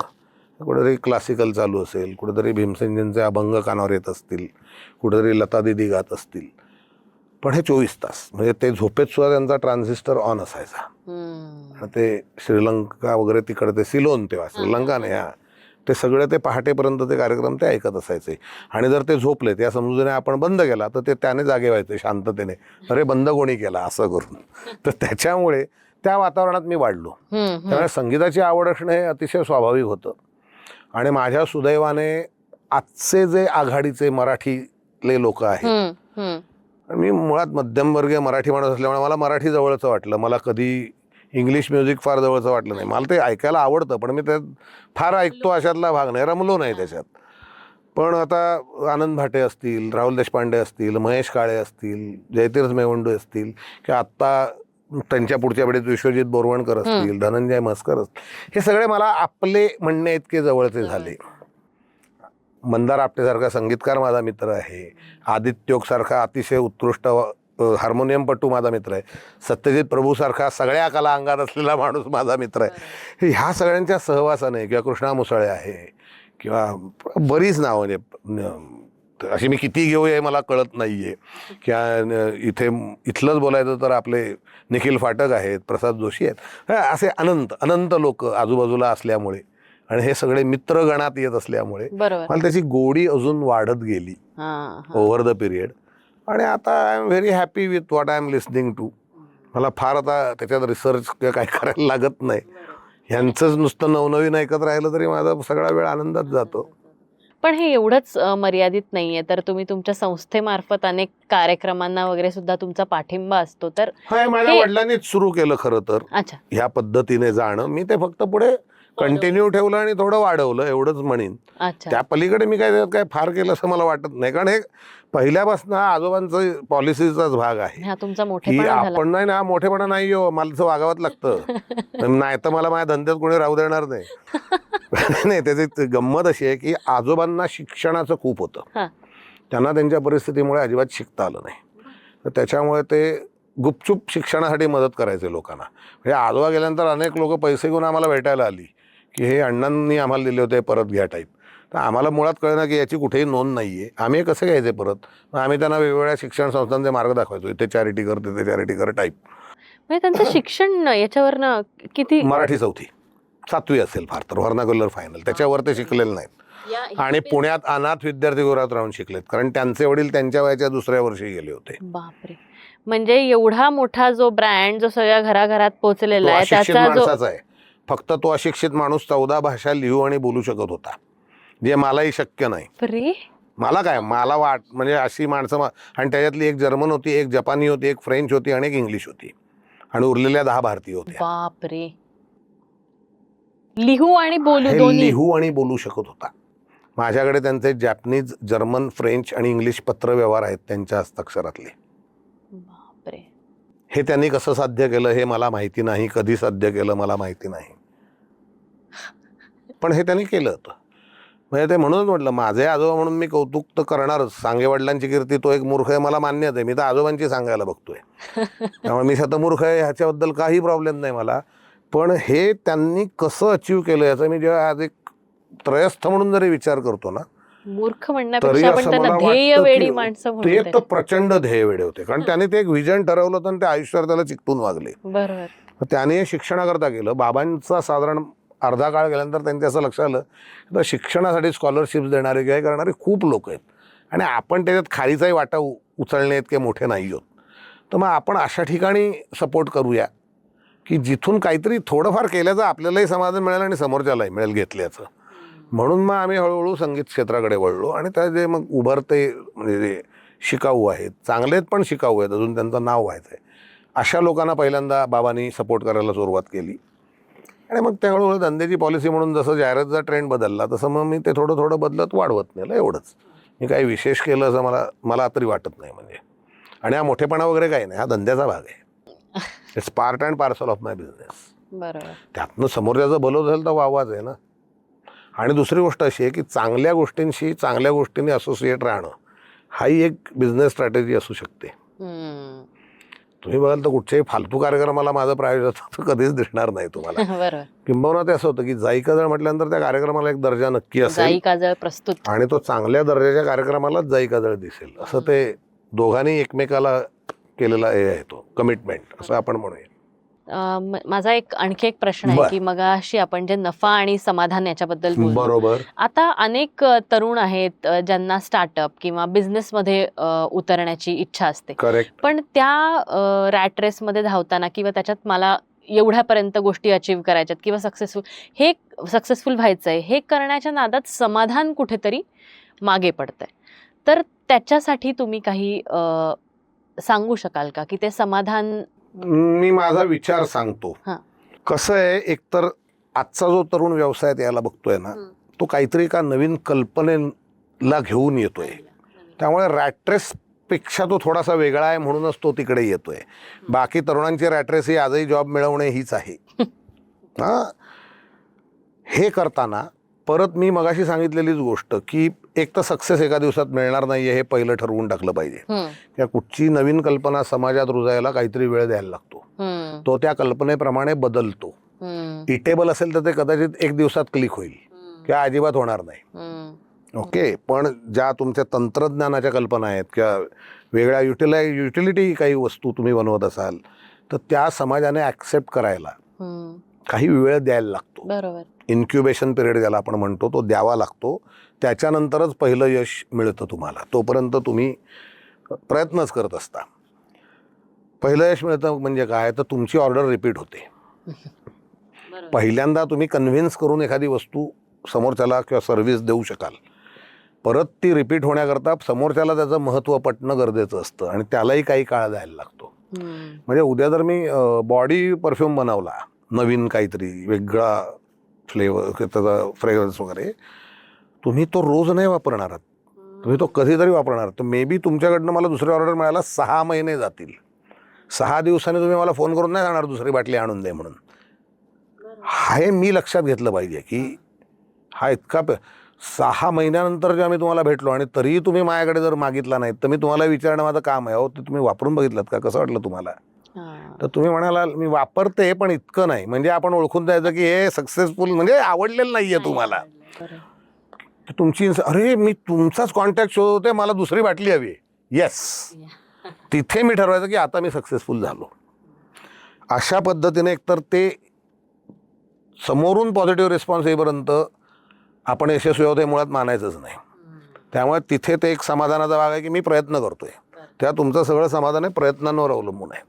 कुठेतरी क्लासिकल चालू असेल, कुठेतरी भीमसेनजींचे अभंग कानावर येत असतील, कुठेतरी लता दीदी गात असतील, पण हे 24 तास म्हणजे ते झोपेत सुद्धा त्यांचा ट्रान्झिस्टर ऑन असायचा. ते श्रीलंका वगैरे तिकडे ते सिलोन तेव्हा श्रीलंका नाही ते सगळे ते पहाटेपर्यंत ते कार्यक्रम ते ऐकत असायचे. आणि जर ते झोपले त्या समजुने आपण बंद केला तर ते त्याने जागे व्हायचे शांततेने, अरे बंद कोणी केला असं करून. तर त्याच्यामुळे त्या वातावरणात मी वाढलो. त्यामुळे संगीताची आवड असणं हे अतिशय स्वाभाविक होतं. आणि माझ्या सुदैवाने आजचे जे आघाडीचे मराठीतले लोक आहेत, मी मुळात मध्यमवर्गीय मराठी माणूस असल्यामुळे मला मराठी जवळचं वाटलं. मला कधी इंग्लिश म्युझिक फार जवळचं वाटलं नाही. मला ते ऐकायला आवडतं, पण मी त्यात फार ऐकतो अशातला भाग नाही, रमलो नाही त्याच्यात. पण आता आनंद भाटे असतील, राहुल देशपांडे असतील, महेश काळे असतील, जयतीर्थ मेवंडू असतील, किंवा आत्ता त्यांच्या पुढच्या पिढीत विश्वजित बोरवणकर असतील, धनंजय म्हस्कर असतील, हे सगळे मला आपले म्हणणे इतके जवळचे झाले. मंदार आपटेसारखा संगीतकार माझा मित्र आहे. आदित्योगसारखा अतिशय उत्कृष्ट हार्मोनियमपटू माझा मित्र आहे. सत्यजित प्रभूसारखा सगळ्या कला अंगात असलेला माणूस माझा मित्र आहे. ह्या सगळ्यांच्या सहवासाने, किंवा कृष्णा मुसळे आहे, किंवा बरीच नावं म्हणजे अशी मी किती घेऊ हे मला कळत नाही आहे. किंवा इथलंच बोलायचं तर आपले निखिल फाटक आहेत, प्रसाद जोशी आहेत, असे अनंत लोक आजूबाजूला असल्यामुळे आणि हे सगळे मित्रगणात येत असल्यामुळे मला त्याची गोडी अजून वाढत गेली ओव्हर द पिरियड. आणि आता I am very happy with what I am listening to. मला फार आता त्याच्यात रिसर्च किंवा काय करायला लागत नाही. ह्यांचंच नुसतं नवनवीन ऐकत राहिलं तरी माझा सगळा वेळ आनंदात जातो. पण हे एवढंच मर्यादित नाहीये, तर तुम्ही तुमच्या संस्थेमार्फत अनेक कार्यक्रमांना वगैरे सुद्धा तुमचा पाठिंबा असतो. तर माझ्या वडिलांनीच सुरू केलं खरं तर ह्या पद्धतीने जाणं. मी ते फक्त पुढे कंटिन्यू ठेवलं आणि थोडं वाढवलं एवढंच म्हणेन. त्या पलीकडे मी काय फार केलं असं मला वाटत नाही, कारण हे पहिल्यापासून आजोबांचं पॉलिसीचाच भाग आहे की आपण नाही ना मोठेपणा नाही हो, मला वागावंच लागतं, नाही तर मला माझ्या धंद्यात कोणी राहू देणार नाही. नाही, त्याची गंमत अशी आहे की आजोबांना शिक्षणाचं खूप होतं. त्यांना त्यांच्या परिस्थितीमुळे अजिबात शिकता आलं नाही. तर त्याच्यामुळे ते गुपचूप शिक्षणासाठी मदत करायचे लोकांना. म्हणजे आजोबा गेल्यानंतर अनेक लोक पैसे घेऊन आम्हाला भेटायला आली की हे अण्णांनी आम्हाला दिले होते परत घ्या टाईप. तर आम्हाला मुळात कळलं की याची कुठेही नोंद नाही आहे, आम्ही कसे घ्यायचे परत. मग आम्ही त्यांना वेगवेगळ्या शिक्षण संस्थांचे मार्ग दाखवायचो, इथे चॅरिटी कर तिथे चॅरिटी कर टाईप. त्यांचं शिक्षण याच्यावरनं किती? मराठी 4थी 7वी असेल फार तर, व्हर्नाक्युलर फायनल, त्याच्यावर ते शिकलेले नाहीत. आणि पुण्यात अनाथ विद्यार्थीगृहात राहून शिकलेत, कारण त्यांचे वडील त्यांच्या वयाच्या दुसऱ्या वर्षी गेले होते. बापरे. म्हणजे एवढा मोठा जो ब्रँड जो सगळ्या घराघरात पोहोचलेला आहे त्याचा माणसाचा आहे. फक्त तो अशिक्षित माणूस 14 भाषा लिहू आणि बोलू शकत होता, जे मलाही शक्य नाही. मला काय, मला म्हणजे अशी माणसं, आणि त्याच्यातली एक जर्मन होती, एक जपानी होती, एक फ्रेंच होती आणि एक इंग्लिश होती, आणि उरलेल्या 10 भारतीय होत्या. बापरे. लिहू आणि बोलू शकत होता. माझ्याकडे त्यांचे जॅपनीज, जर्मन, फ्रेंच आणि इंग्लिश पत्र व्यवहार आहेत त्यांच्या हस्ताक्षरातले. बापरे. हे त्यांनी कसं साध्य केलं हे मला माहिती नाही, कधी साध्य केलं मला माहिती नाही, पण हे त्यांनी केलं होतं. म्हणजे ते म्हणूनच म्हटलं, माझे आजोबा म्हणून मी कौतुक तर करणारच. सांगे वडिलांची कीर्ती, तो एक मूर्ख आहे मला मान्यच आहे, मी तर आजोबांची सांगायला बघतोय, त्यामुळे मी शतमूर्ख आहे ह्याच्याबद्दल काही प्रॉब्लेम नाही मला. पण हे त्यांनी कसं अचीव केलं याचा मी जेव्हा आज एक त्रयस्थ म्हणून जरी विचार करतो ना, मूर्ख म्हणण्यापेक्षा आपण त्यांना ध्येयवेडी माणसं म्हणतो. ते तर प्रचंड ध्येयवेडे होते, कारण त्यांनी ते एक व्हिजन ठरवलं होतं आणि ते आयुष्यावर त्याला चिकटून वागले. बरोबर. त्याने शिक्षणाकरता केलं. बाबांचा साधारण अर्धा काळ गेल्यानंतर त्यांच्या असं लक्षात आलं तर शिक्षणासाठी स्कॉलरशिप्स देणारे किंवा करणारे खूप लोक आहेत, आणि आपण त्याच्यात खालीचाही वाटा उचलणे इतके मोठे नाही आहोत. तर मग आपण अशा ठिकाणी सपोर्ट करूया की जिथून काहीतरी थोडंफार केल्याचं आपल्यालाही समाधान मिळेल आणि समोरच्यालाही मिळेल घेतल्याचं. म्हणून मग आम्ही हळूहळू संगीत क्षेत्राकडे वळलो. आणि त्या जे मग उभरते म्हणजे जे शिकाऊ आहेत, चांगलेत पण शिकाऊ आहेत, अजून त्यांचं नाव व्हायचं आहे, अशा लोकांना पहिल्यांदा बाबांनी सपोर्ट करायला सुरुवात केली. आणि मग त्या हळूहळू धंद्याची पॉलिसी म्हणून जसं जाहिरातचा ट्रेंड बदलला तसं मग मी ते थोडं थोडं बदलत वाढवत नेलं. एवढंच. मी काही विशेष केलं असं मला तरी वाटत नाही. म्हणजे आणि हा मोठेपणा वगैरे काही नाही, हा धंद्याचा भाग आहे. It's part and parcel of my business. बरोबर. त्यातनं समोरच्याचं भलं झालं तर वाहवाच आहे ना. आणि दुसरी गोष्ट अशी आहे की चांगल्या गोष्टींशी चांगल्या गोष्टींनी असोसिएट राहणं हाही एक बिझनेस स्ट्रॅटेजी असू शकते. तुम्ही बघाल तर कुठच्याही फालतू कार्यक्रमाला माझं प्रायोजक कधीच दिसणार नाही तुम्हाला. बरोबर. किंबहुना ते असं होतं की जाई काजळ म्हटल्यानंतर त्या कार्यक्रमाला एक दर्जा नक्की जाई असेल काजळ प्रस्तुत आणि तो चांगल्या दर्जाच्या कार्यक्रमालाच जाई काजळ दिसेल, असं ते दोघांनी एकमेकाला केलेला हे आहे तो कमिटमेंट असं आपण म्हणूया. माझा आणखी एक प्रश्न आहे की मगाशी आपण जे नफा आणि समाधान याच्याबद्दल बोललो. बरोबर. आता अनेक तरुण आहेत ज्यांना स्टार्टअप किंवा बिझनेस मध्ये उतरण्याची इच्छा असते. करेक्ट. पण त्या रॅट रेस मध्ये धावताना किंवा त्याच्यात मला एवढ्यापर्यंत गोष्टी अचीव्ह करायच्यात किंवा सक्सेसफुल व्हायचंय हे करण्याच्या नादात समाधान कुठेतरी मागे पडतंय. तर त्याच्यासाठी तुम्ही काही सांगू शकाल का की ते समाधान? मी माझा विचार सांगतो. कसं आहे, एकतर आजचा जो तरुण व्यवसायात यायला बघतोय ना, तो काहीतरी एका नवीन कल्पनेला घेऊन येतोय. त्यामुळे रॅट्रेस पेक्षा तो थोडासा वेगळा आहे म्हणूनच तो तिकडे येतोय. बाकी तरुणांची रॅट्रेस ही आजही जॉब मिळवणे हीच आहे. हे करताना परत मी मगाशी सांगितलेलीच गोष्ट की एक तर सक्सेस एका दिवसात मिळणार नाहीये हे पहिलं ठरवून टाकलं पाहिजे. त्या कुठची नवीन कल्पना समाजात रुजायला काहीतरी वेळ द्यायला लागतो. तो त्या कल्पनेप्रमाणे बदलतो. इटेबल असेल तर ते कदाचित एक दिवसात क्लिक होईल किंवा अजिबात होणार नाही. ओके. पण ज्या तुमच्या तंत्रज्ञानाच्या कल्पना आहेत किंवा वेगळ्या युटिलिटी काही वस्तू तुम्ही बनवत असाल तर त्या समाजाने ऍक्सेप्ट करायला काही वेळ द्यायला लागतो. बरोबर. इन्क्युबेशन पिरियड ज्याला आपण म्हणतो तो द्यावा लागतो. त्याच्यानंतरच पहिलं यश मिळतं तुम्हाला. तोपर्यंत तुम्ही प्रयत्नच करत असता. पहिलं यश मिळतं म्हणजे काय, तर तुमची ऑर्डर रिपीट होते. पहिल्यांदा तुम्ही कन्व्हिन्स करून एखादी वस्तू समोरच्याला किंवा सर्व्हिस देऊ शकाल. परत ती रिपीट होण्याकरता समोरच्याला त्याचं महत्त्व पटणं गरजेचं असतं आणि त्यालाही काही काळ द्यायला लागतो. म्हणजे उद्या जर मी बॉडी परफ्यूम बनवला नवीन काहीतरी वेगळा फ्लेवर त्याचा फ्रेग्रन्स वगैरे, तुम्ही तो रोज नाही वापरणार आहात, तुम्ही तो कधीतरी वापरणार. तर मे बी तुमच्याकडनं मला दुसरी ऑर्डर मिळायला 6 महिने जातील. 6 दिवसांनी तुम्ही मला फोन करून नाही सांगणार दुसरी बाटली आणून दे म्हणून. हे मी लक्षात घेतलं पाहिजे की हा इतका 6 महिन्यानंतर जेव्हा मी तुम्हाला भेटलो आणि तरीही तुम्ही माझ्याकडे जर मागितला नाही तर मी तुम्हाला विचारणं माझं काम आहे. हो, ते तुम्ही वापरून बघितलं का, कसं वाटलं तुम्हाला? तर तुम्ही म्हणाला मी वापरते पण इतकं नाही. म्हणजे आपण ओळखून द्यायचं की हे सक्सेसफुल म्हणजे आवडलेलं नाहीये तुम्हाला. तुमची अरे मी तुमचाच कॉन्टॅक्ट शोधते, मला दुसरी बाटली हवी. येस, तिथे मी ठरवायचं की आता मी सक्सेसफुल झालो. अशा पद्धतीने एकतर ते समोरून पॉझिटिव्ह रिस्पॉन्स येईपर्यंत आपण यशस्वी होते मुळात मानायचंच नाही. त्यामुळे तिथे ते एक समाधानाचा भाग आहे की मी प्रयत्न करतोय. त्या तुमचं सगळं समाधान आहे प्रयत्नांवर अवलंबून आहे.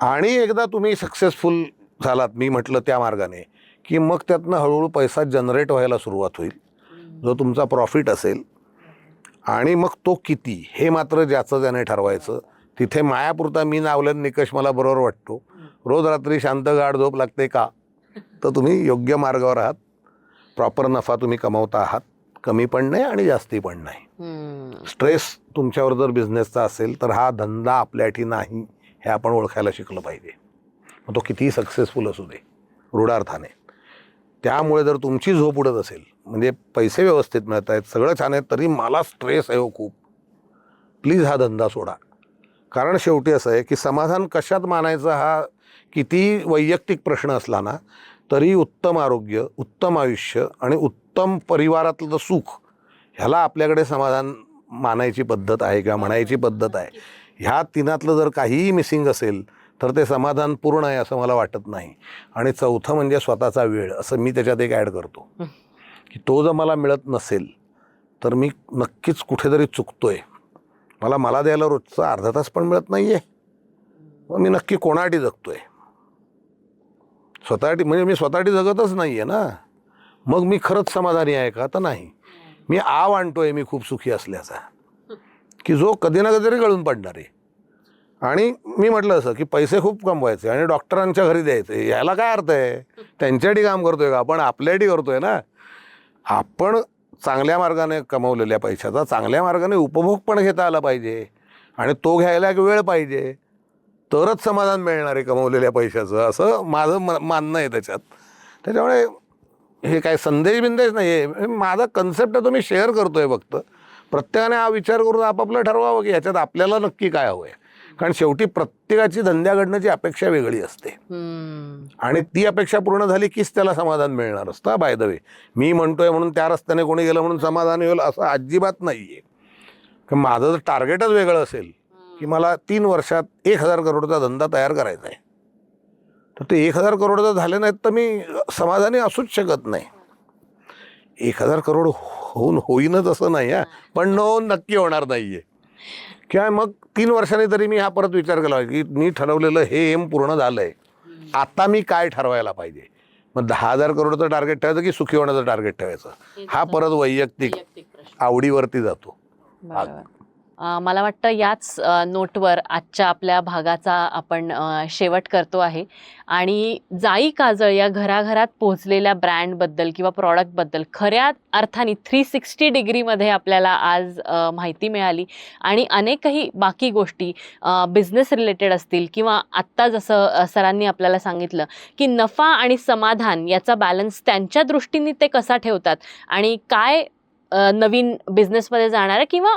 आणि एकदा तुम्ही सक्सेसफुल झालात, मी म्हटलं त्या मार्गाने, की मग त्यातनं हळूहळू पैसा जनरेट व्हायला सुरुवात होईल, जो तुमचा प्रॉफिट असेल. आणि मग तो किती हे मात्र ज्याचं त्याने ठरवायचं. तिथे मायापुरता मी नावलेला निकष मला बरोबर वाटतो. रोज रात्री शांत गाढ झोप लागते का, तर तुम्ही योग्य मार्गावर आहात. प्रॉपर नफा तुम्ही कमावता आहात, कमी पण नाही आणि जास्ती पण नाही. स्ट्रेस तुमच्यावर जर बिझनेसचा असेल तर हा धंदा आपल्यासाठी नाही हे आपण ओळखायला शिकलं पाहिजे. मग तो कितीही सक्सेसफुल असू दे रूढार्थाने. त्यामुळे जर तुमची झोप उडत असेल, म्हणजे पैसे व्यवस्थित मिळत आहेत, सगळं छान आहे, तरी मला स्ट्रेस आहे हो खूप, प्लीज हा धंदा सोडा. कारण शेवटी असं आहे की समाधान कशात मानायचं हा किती वैयक्तिक प्रश्न असला ना तरी उत्तम आरोग्य, उत्तम आयुष्य आणि उत्तम परिवारातलं सुख ह्याला आपल्याकडे समाधान मानायची पद्धत आहे किंवा म्हणायची पद्धत आहे. ह्या तिनातलं जर काहीही मिसिंग असेल तर ते समाधान पूर्ण आहे असं मला वाटत नाही. आणि चौथं म्हणजे स्वतःचा वेळ, असं मी त्याच्यात एक ॲड करतो की तो जर मला मिळत नसेल तर मी नक्कीच कुठेतरी चुकतोय. मला द्यायला रोजचा अर्धा तास पण मिळत नाही आहे, मग मी नक्की कोणासाठी जगतोय? स्वतःसाठी म्हणजे मी स्वतःसाठी जगतच नाही आहे ना. मग मी खरंच समाधानी आहे का? तर नाही. मी आव आणतोय मी खूप सुखी असल्याचा, की जो कधी ना कधीतरी गळून पडणार आहे. आणि मी म्हटलं असं की पैसे खूप कमवायचे आणि डॉक्टरांच्या घरी द्यायचे, याला काय अर्थ आहे? त्यांच्यासाठी काम करतोय का आपण? आपल्यासाठी करतोय ना. आपण चांगल्या मार्गाने कमवलेल्या पैशाचा चांगल्या मार्गाने उपभोग पण घेता आला पाहिजे आणि तो घ्यायला एक वेळ पाहिजे, तरच समाधान मिळणार आहे कमवलेल्या पैशाचं, असं माझं मानणं आहे त्याच्यात. त्याच्यामुळे हे काय संदेश बिंदेश नाही आहे, माझा कन्सेप्ट आहे तो मी शेअर करतोय. फक्त प्रत्येकाने हा विचार करून आपापलं ठरवावं की ह्याच्यात आपल्याला नक्की काय हवं आहे. कारण शेवटी प्रत्येकाची धंद्याकडनंची अपेक्षा वेगळी असते आणि ती अपेक्षा पूर्ण झाली कीच त्याला समाधान मिळणार असतं. बाय द वे, मी म्हणतोय म्हणून त्या रस्त्याने कोणी गेलं म्हणून समाधान होईल असं अजिबात नाहीये. माझं जर टार्गेटच वेगळं असेल की मला 3 वर्षात 1000 करोडचा धंदा तयार करायचा आहे, तर ते 1000 करोडचं झाले नाहीत तर मी समाधानी असूच शकत नाही. 1000 करोड होईनच असं नाही आहे, पण नक्की होणार नाहीये. किंवा मग 3 वर्षांनी तरी मी हा परत विचार केला की मी ठरवलेलं हे एम पूर्ण झालंय, आता मी काय ठरवायला पाहिजे. मग 10,000 करोडचं टार्गेट ठेवायचं की सुखी होण्याचं टार्गेट ठेवायचं, हा परत वैयक्तिक आवडीवरती जातो. मला वाटतं याच नोटवर आजच्या आपल्या भागाचा आपण शेवट करतो आहे. आणि जाई काजळ या घराघरात पोहोचलेल्या ब्रँडबद्दल किंवा प्रॉडक्टबद्दल खऱ्या अर्थाने 360 डिग्रीमध्ये आपल्याला आज माहिती मिळाली. आणि अनेकही बाकी गोष्टी बिझनेस रिलेटेड असतील किंवा आत्ता जसं सरांनी आपल्याला सांगितलं की नफा आणि समाधान याचा बॅलन्स त्यांच्या दृष्टीने ते कसा ठेवतात आणि काय नवीन बिझनेसमध्ये जाणाऱ्या किंवा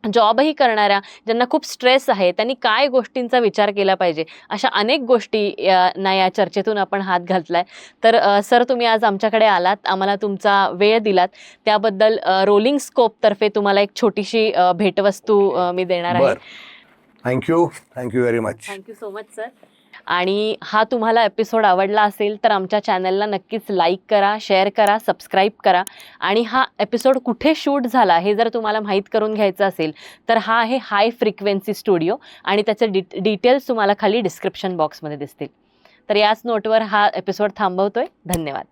जॉबही करणाऱ्या ज्यांना खूप स्ट्रेस आहे त्यांनी काय गोष्टींचा विचार केला पाहिजे, अशा अनेक गोष्टी या चर्चेतून आपण हात घातलाय. तर सर, तुम्ही आज आमच्याकडे आलात, आम्हाला तुमचा वेळ दिलात, त्याबद्दल रोलिंग स्कोपतर्फे तुम्हाला एक छोटीशी भेटवस्तू मी देणार आहे. Thank you very much. Thank you so much sir. आणि हा तुम्हाला एपिसोड आवडला असेल तर आमच्या चॅनलला नक्कीच लाईक करा, शेअर करा, सबस्क्राईब करा. आणि हा एपिसोड कुठे शूट झाला हे जर तुम्हाला माहीत करून घ्यायचं असेल तर हा आहे हाय फ्रिक्वेन्सी स्टुडिओ आणि त्याचे डिटेल्स तुम्हाला खाली डिस्क्रिप्शन बॉक्समध्ये दिसतील. तर याच नोटवर हा एपिसोड थांबवतोय. धन्यवाद.